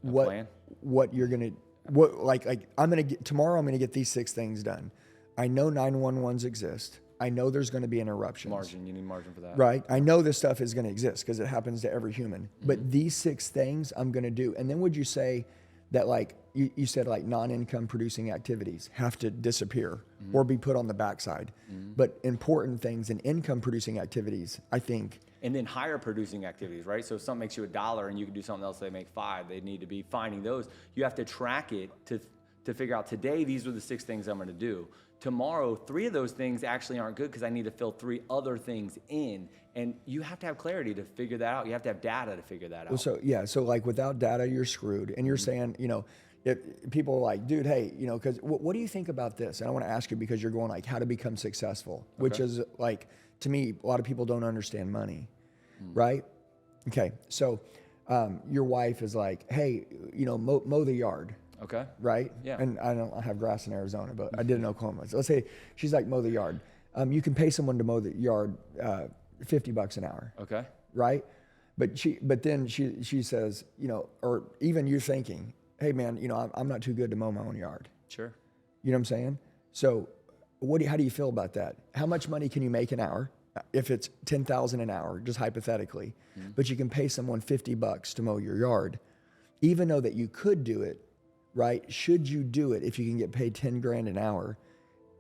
what you're going to, tomorrow I'm going to get these 6 things done. I know 911s exist. I know there's going to be interruptions. Margin, you need margin for that. Right. I know this stuff is going to exist because it happens to every human. But these 6 things I'm going to do. And then would you say that, like, you said, like, non-income producing activities have to disappear or be put on the backside. But important things and income producing activities, I think. And then higher producing activities, right? So if something makes you $1 and you can do something else they make $5, they need to be finding those. You have to track it to figure out, today, these are the 6 things I'm going to do. Tomorrow, 3 of those things actually aren't good because I need to fill 3 other things in. And you have to have clarity to figure that out. You have to have data to figure that out. So like without data, you're screwed. And you're saying, if people are like, dude, hey, because what do you think about this? And I want to ask you, because you're going like how to become successful, which is like, to me, a lot of people don't understand money, right? Okay, so your wife is like, hey, mow the yard. Okay. Right? Yeah. And I don't have grass in Arizona, but I did in Oklahoma. So let's say she's like, mow the yard. You can pay someone to mow the yard $50 an hour. Okay. Right? But then she says, or even you're thinking, hey man, I'm not too good to mow my own yard. Sure. You know what I'm saying? So how do you feel about that? How much money can you make an hour? If it's $10,000 an hour, just hypothetically, but you can pay someone $50 to mow your yard, even though that you could do it, right? Should you do it if you can get paid $10,000 an hour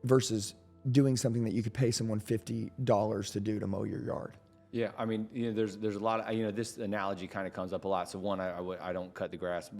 versus doing something that you could pay someone $50 to do to mow your yard? Yeah, I mean, there's a lot of, this analogy kind of comes up a lot. So one, I don't cut the grass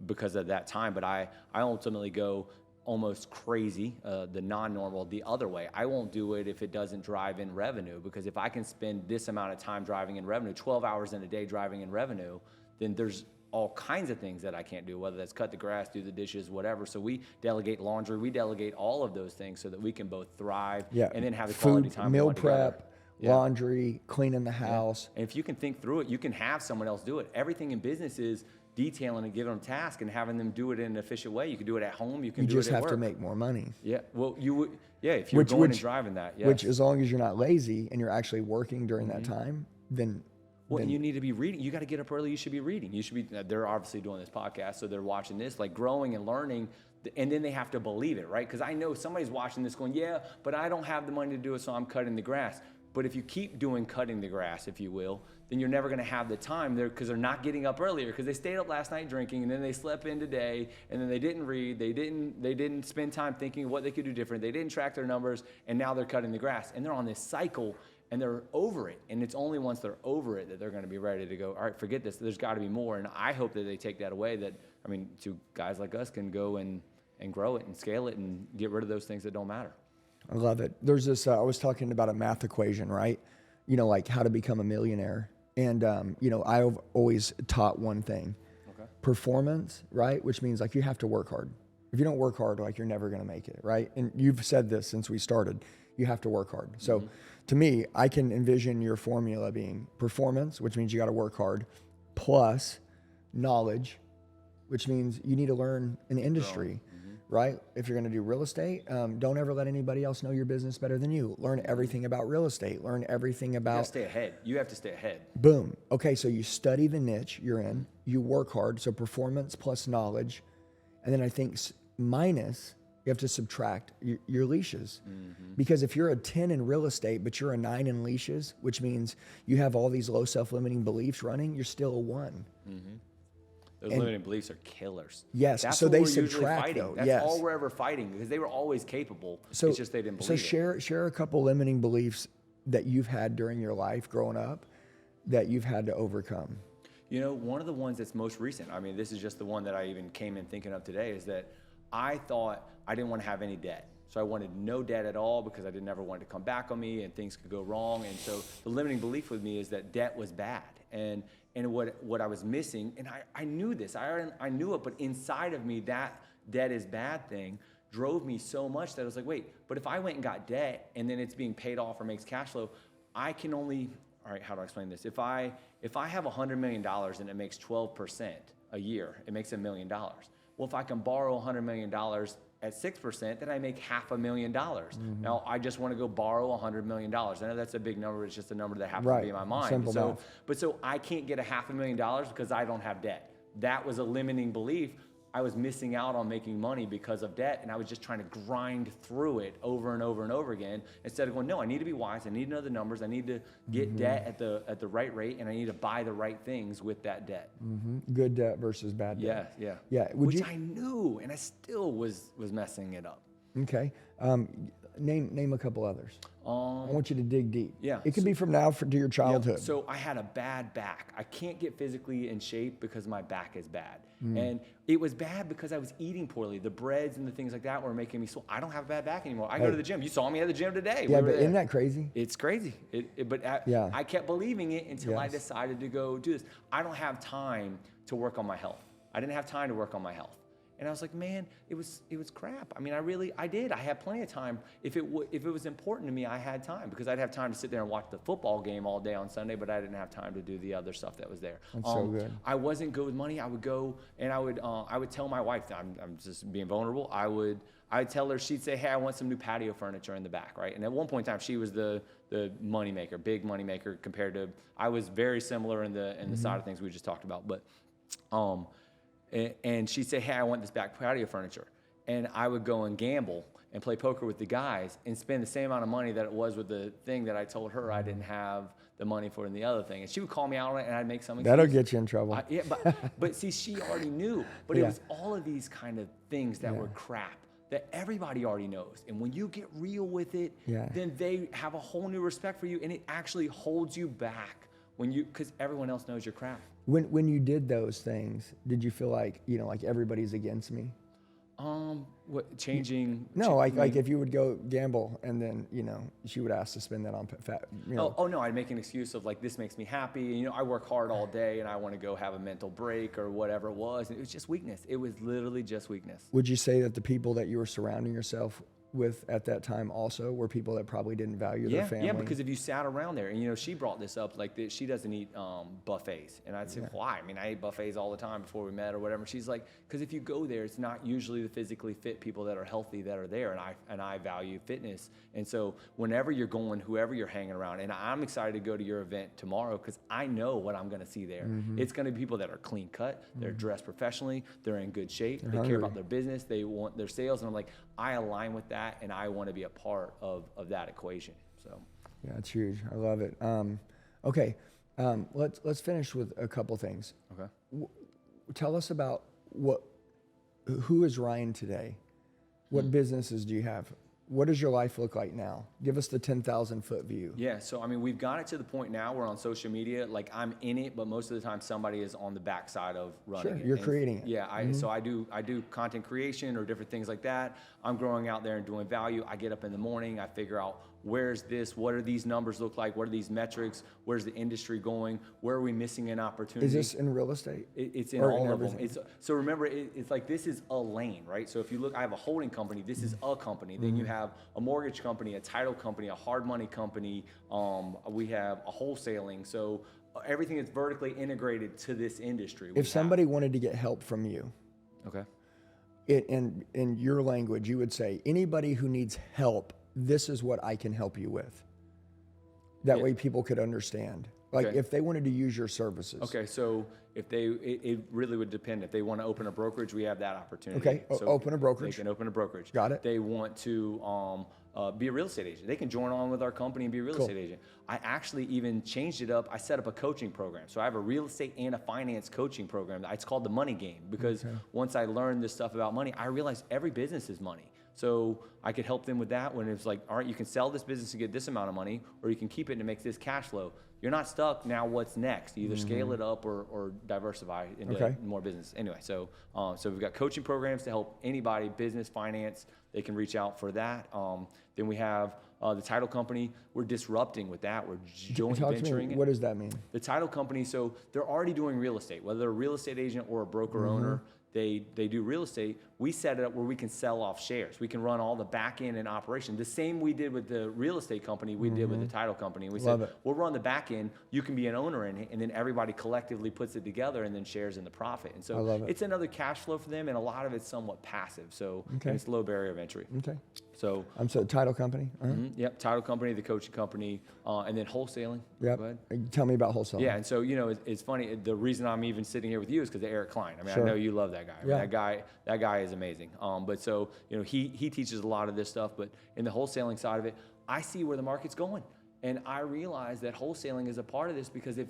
because of that time, but I ultimately go almost crazy, the non-normal, the other way. I won't do it if it doesn't drive in revenue, because if I can spend this amount of time driving in revenue, 12 hours in a day driving in revenue, then there's all kinds of things that I can't do, whether that's cut the grass, do the dishes, whatever. So we delegate laundry, we delegate all of those things so that we can both thrive and then have the quality time. Meal prep, laundry, cleaning the house. And if you can think through it, you can have someone else do it. Everything in business is detailing and giving them tasks and having them do it in an efficient way. You can do it at home, you can do it at work. You just have to make more money. Yeah, well, you would, if you're going and driving that, yes. Which, as long as you're not lazy and you're actually working during that time, then Well, you need to be reading. You got to get up early. You should be reading. You should be. They're obviously doing this podcast, so they're watching this, like growing and learning, and then they have to believe it, right? Because I know somebody's watching this going, yeah, but I don't have the money to do it, so I'm cutting the grass. But if you keep doing cutting the grass, if you will, then you're never going to have the time there because they're not getting up earlier because they stayed up last night drinking and then they slept in today and then they didn't read. They didn't spend time thinking what they could do different. They didn't track their numbers, and now they're cutting the grass, and they're on this cycle. And they're over it. And it's only once they're over it that they're going to be ready to go, all right, forget this. There's got to be more. And I hope that they take that away, that, I mean, two guys like us can go and grow it and scale it and get rid of those things that don't matter. I love it. There's this, I was talking about a math equation, right? You know, like how to become a millionaire. And, you know, I've always taught one thing, performance, right? Which means like you have to work hard. If you don't work hard, like you're never going to make it, right? And you've said this since we started, you have to work hard. So to me, I can envision your formula being performance, which means you got to work hard, plus knowledge, which means you need to learn an industry, right? If you're going to do real estate, don't ever let anybody else know your business better than you. Learn everything about real estate. Learn everything about... You got to stay ahead. You have to stay ahead. Boom. Okay, so you study the niche you're in. You work hard. So performance plus knowledge. And then I think minus... You have to subtract your leashes. Because if you're a 10 in real estate, but you're a 9 in leashes, which means you have all these low self-limiting beliefs running, you're still a 1. Those limiting beliefs are killers. Yes, That's so what they we're usually subtract fighting. though. That's Yes. all we're ever fighting because they were always capable. So, it's just they didn't believe so share a couple limiting beliefs that you've had during your life growing up that you've had to overcome. You know, one of the ones that's most recent, I mean, this is just the one that I even came in thinking of today, is that I thought I didn't want to have any debt. So I wanted no debt at all because I didn't ever want it to come back on me and things could go wrong. And so the limiting belief with me is that debt was bad. And what I was missing, and I knew this, I knew it, but inside of me, that debt is bad thing drove me so much that I was like, wait, but if I went and got debt and then it's being paid off or makes cash flow, I can only, all right, how do I explain this? If I have $100 million and it makes 12% a year, it makes $1 million. Well, if I can borrow $100 million at 6%, then I make $500,000. Now, I just want to go borrow $100 million. I know that's a big number. It's just a number that happens to be in my mind. Simple math. So I can't get $500,000 because I don't have debt. That was a limiting belief. I was missing out on making money because of debt, and I was just trying to grind through it over and over and over again instead of going, no, I need to be wise. I need to know the numbers. I need to get debt at the right rate, and I need to buy the right things with that debt. Good debt versus bad debt. Yeah. Which I knew, and I still was messing it up. Okay. Name a couple others. I want you to dig deep. Yeah. It could be from now to your childhood. So I had a bad back. I can't get physically in shape because my back is bad. And it was bad because I was eating poorly. The breads and the things like that were making me so I don't have a bad back anymore. I go to the gym. You saw me at the gym today. Yeah, but isn't that crazy? It's crazy. I kept believing it until I decided to go do this. I don't have time to work on my health. I didn't have time to work on my health. And I was like, man, it was crap. I mean, I did. I had plenty of time. If it was important to me, I had time because I'd have time to sit there and watch the football game all day on Sunday, but I didn't have time to do the other stuff that was there. That's so good. I wasn't good with money. I would go and I would tell my wife, I'm just being vulnerable. I'd tell her, she'd say, hey, I want some new patio furniture in the back, right? And at one point in time, she was the money maker, big money maker compared to, I was very similar in the side of things we just talked about. But, and she'd say, hey, I want this back patio furniture. And I would go and gamble and play poker with the guys and spend the same amount of money that it was with the thing that I told her I didn't have the money for in the other thing. And she would call me out on it and I'd make some excuse. That'll get you in trouble. But see, she already knew. But it was all of these kind of things that were crap that everybody already knows. And when you get real with it, then they have a whole new respect for you and it actually holds you back because everyone else knows your crap. When you did those things, did you feel like, like everybody's against me? What changing? No, like if you would go gamble and then, she would ask to spend that on fat. Oh no, I'd make an excuse of like, this makes me happy. I work hard all day and I want to go have a mental break or whatever it was. And it was just weakness. It was literally just weakness. Would you say that the people that you were surrounding yourself with at that time also were people that probably didn't value their family? Yeah, because if you sat around there, and you know, she brought this up, like that she doesn't eat buffets, and I'd say, why? I mean, I ate buffets all the time before we met or whatever. She's like, because if you go there, it's not usually the physically fit people that are healthy that are there, and I value fitness, and so whenever you're going, whoever you're hanging around, and I'm excited to go to your event tomorrow because I know what I'm going to see there. It's going to be people that are clean cut, they're dressed professionally, they're in good shape, they care about their business, they want their sales, and I'm like, I align with that, and I want to be a part of that equation. So, yeah, it's huge. I love it. Okay, let's finish with a couple things. okay. Tell us about who is Ryan today? What businesses do you have? What does your life look like now? Give us the 10,000-foot view. Yeah, so I mean, we've got it to the point now where on social media, like I'm in it, but most of the time somebody is on the backside of running it. You're creating it. Yeah, so I do content creation or different things like that. I'm growing out there and doing value. I get up in the morning, I figure out where's this, what do these numbers look like, what are these metrics, where's the industry going, where are we missing an opportunity? Is this in real estate? It's in Or all in of them. everything? So remember, it's like this is a lane, right? So if you look, I have a holding company, this is a company. Then you have a mortgage company, a title company, a hard money company. We have a wholesaling. So everything is vertically integrated to this industry. If somebody wanted to get help from you, Okay. in your language, you would say, anybody who needs help, this is what I can help you with. That way people could understand. Like Okay. if they wanted to use your services. Okay, so if it really would depend. If they want to open a brokerage, we have that opportunity. Okay, So open a brokerage. They can open a brokerage. Got it. They want to be a real estate agent. They can join on with our company and be a real estate agent. I actually even changed it up. I set up a coaching program. So I have a real estate and a finance coaching program. It's called the Money Game because once I learned this stuff about money, I realized every business is money. So I could help them with that when it's like, all right, you can sell this business to get this amount of money, or you can keep it and it makes this cash flow. You're not stuck. Now what's next? You either scale it up or diversify into more business. Anyway, so we've got coaching programs to help anybody, business, finance. They can reach out for that. Then we have the title company. We're disrupting with that. We're joint venturing it. What does that mean? The title company, so they're already doing real estate, whether they're a real estate agent or a broker owner. They do real estate. We set it up where we can sell off shares. We can run all the back end and operation. The same we did with the real estate company, we did with the title company. We said, we'll run the back end. You can be an owner in it, and then everybody collectively puts it together and then shares in the profit. And so it's another cash flow for them, and a lot of it's somewhat passive. So and it's low barrier of entry. Okay. So So title company. yep, title company, the coaching company, and then wholesaling. Yep. Go ahead. Tell me about wholesaling. Yeah, and so it's funny. The reason I'm even sitting here with you is because of Eric Klein. I mean, I know you love that guy. I mean, that guy is amazing. But so he teaches a lot of this stuff. But in the wholesaling side of it, I see where the market's going, and I realize that wholesaling is a part of this because if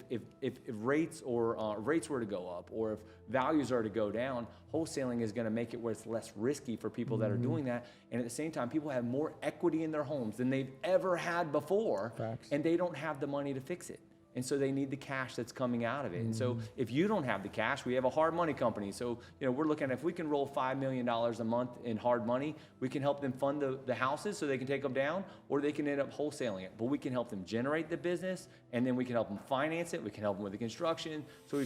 rates or rates were to go up, or if values are to go down, wholesaling is going to make it where it's less risky for people that are doing that. And at the same time, people have more equity in their homes than they've ever had before, and they don't have the money to fix it. And so they need the cash that's coming out of it. And so if you don't have the cash, we have a hard money company. So we're looking at if we can roll $5 million a month in hard money, we can help them fund the houses so they can take them down, or they can end up wholesaling it. But we can help them generate the business, and then we can help them finance it. We can help them with the construction. So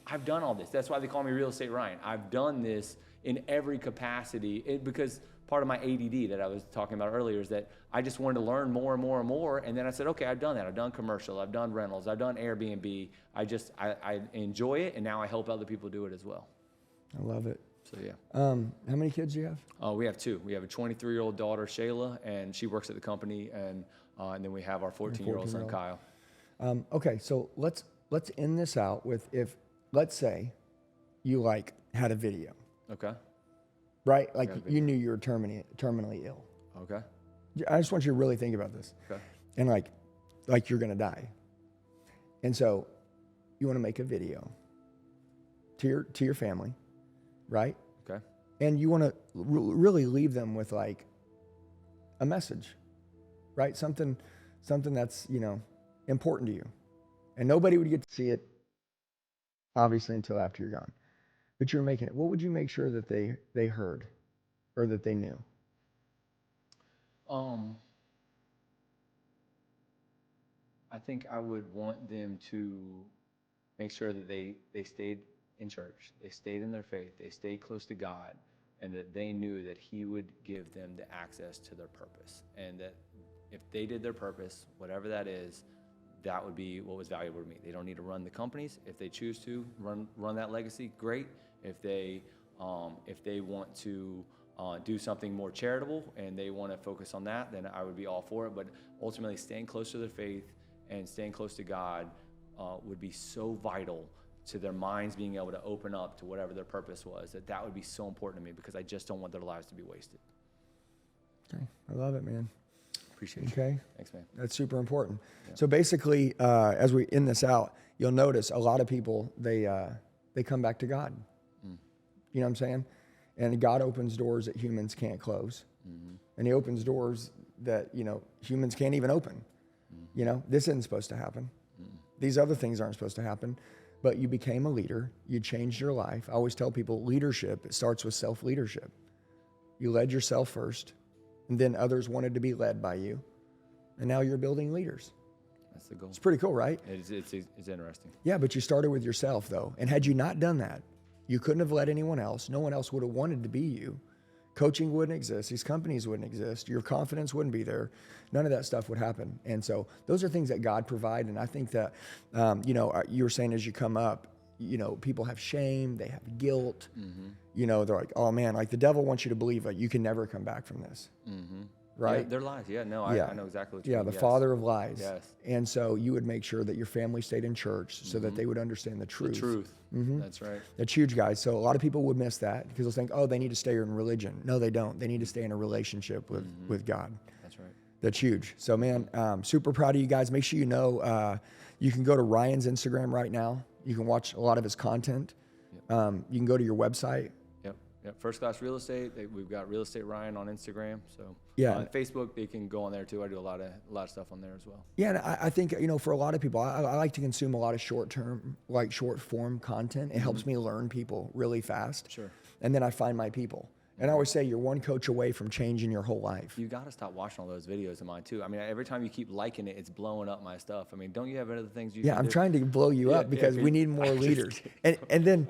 I've done all this. That's why they call me Real Estate Ryan. I've done this in every capacity because part of my ADD that I was talking about earlier is that I just wanted to learn more and more and more. And then I said, okay, I've done that. I've done commercial. I've done rentals. I've done Airbnb. I enjoy it, and now I help other people do it as well. I love it. So, yeah. How many kids do you have? We have two. We have a 23-year-old daughter, Shayla, and she works at the company. And then we have our 14-year-old son, Kyle. Okay, so let's end this out with let's say you had a video. Okay. Right? Like you knew you were terminally ill. Okay. I just want you to really think about this. Okay. And like you're going to die. And so you want to make a video to your family, right? Okay. And you want to really leave them with a message, right? Something that's, important to you. And nobody would get to see it obviously until after you're gone. But you're making it. What would you make sure that they heard or that they knew? I think I would want them to make sure that they stayed in church. They stayed in their faith. They stayed close to God. and that they knew that he would give them the access to their purpose, and that if they did their purpose, whatever that is, that would be what was valuable to me. They don't need to run the companies. If they choose to run that legacy, great. If they want to do something more charitable and they want to focus on that, then I would be all for it. But ultimately, staying close to their faith and staying close to God would be so vital to their minds being able to open up to whatever their purpose was, that would be so important to me, because I just don't want their lives to be wasted. Okay, I love it, man. Appreciate you. Okay. Thanks, man. That's super important. Yeah. So basically, as we end this out, you'll notice a lot of people, they come back to God. You know what I'm saying? And God opens doors that humans can't close. And he opens doors that, humans can't even open. This isn't supposed to happen. These other things aren't supposed to happen. But you became a leader. You changed your life. I always tell people, leadership, it starts with self-leadership. You led yourself first, and then others wanted to be led by you. And now you're building leaders. That's the goal. It's pretty cool, right? It's interesting. Yeah, but you started with yourself, though. And had you not done that, you couldn't have led anyone else. No one else would have wanted to be you. Coaching wouldn't exist. These companies wouldn't exist. Your confidence wouldn't be there. None of that stuff would happen. And so those are things that God provides. And I think that, you were saying as you come up, people have shame, they have guilt. They're like, oh man, like the devil wants you to believe like you can never come back from this. Right? Yeah, they're lies. Yeah, no, I know exactly what you mean. Yeah, the Yes. father of lies. Yes. And so you would make sure that your family stayed in church so that they would understand the truth. The truth. That's right. That's huge, guys. So a lot of people would miss that because they'll think, oh, they need to stay in religion. No, they don't. They need to stay in a relationship with God. That's right. That's huge. So, man, super proud of you guys. Make sure you know you can go to Ryan's Instagram right now. You can watch a lot of his content. You can go to your website. Yep. First Class Real Estate. We've got Real Estate Ryan on Instagram. So yeah, Facebook, they can go on there too. I do a lot of stuff on there as well. Yeah, and I think for a lot of people, I like to consume a lot of short form content. It helps me learn people really fast. Sure. And then I find my people. And I always say you're one coach away from changing your whole life. You got to stop watching all those videos of mine too. I mean, every time you keep liking it, it's blowing up my stuff. I mean, don't you have other things you can do? I'm trying to blow you up because we need more leaders. And then,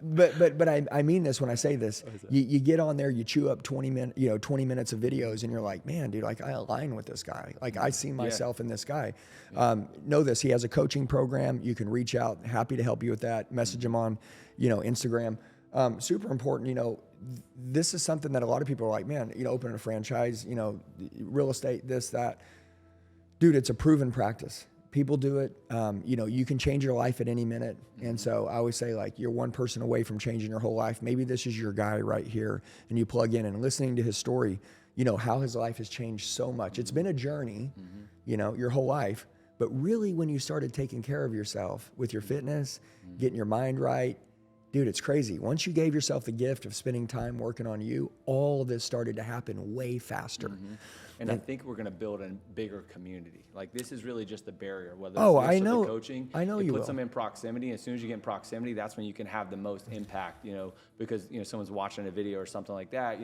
but I mean this when I say this. You get on there, you chew up 20 minutes of videos, and you're like, man, dude, like I align with this guy. Like I see myself in this guy. Know this, he has a coaching program. You can reach out. Happy to help you with that. Message him on, Instagram. Super important, this is something that a lot of people are like, man, opening a franchise, real estate, this, that. Dude, it's a proven practice. People do it. You can change your life at any minute. And so I always say, like, you're one person away from changing your whole life. Maybe this is your guy right here. And you plug in and listening to his story, how his life has changed so much. It's been a journey, your whole life. But really, when you started taking care of yourself with your fitness, getting your mind right, dude, it's crazy. Once you gave yourself the gift of spending time working on you, all of this started to happen way faster. And I think we're going to build a bigger community. Like, this is really just the barrier. Whether I know. The coaching, I know it you puts will. them in proximity. As soon as you get in proximity, that's when you can have the most impact. Because someone's watching a video or something like that.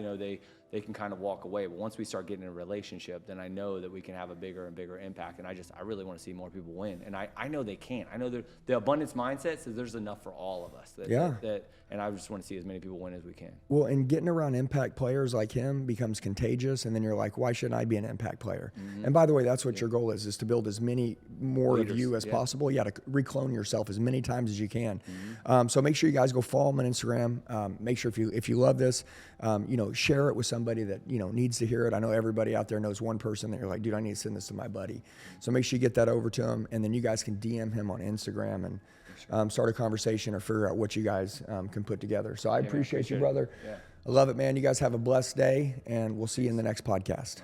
They can kind of walk away. But once we start getting in a relationship, then I know that we can have a bigger and bigger impact. And I really want to see more people win. And I know they can. I know the abundance mindset says there's enough for all of us. And I just want to see as many people win as we can. Well, and getting around impact players like him becomes contagious, and then you're like, why shouldn't I be an impact player? And by the way, that's what your goal is to build as many more leaders of you as possible. To reclone yourself as many times as you can. So make sure you guys go follow him on Instagram. Make sure if you love this, share it with somebody that needs to hear it. I know everybody out there knows one person that you're like, dude, I need to send this to my buddy. So make sure you get that over to him, and then you guys can DM him on Instagram and start a conversation or figure out what you guys can put together. So I appreciate you, brother. I love it, man. You guys have a blessed day, and we'll see you in the next podcast.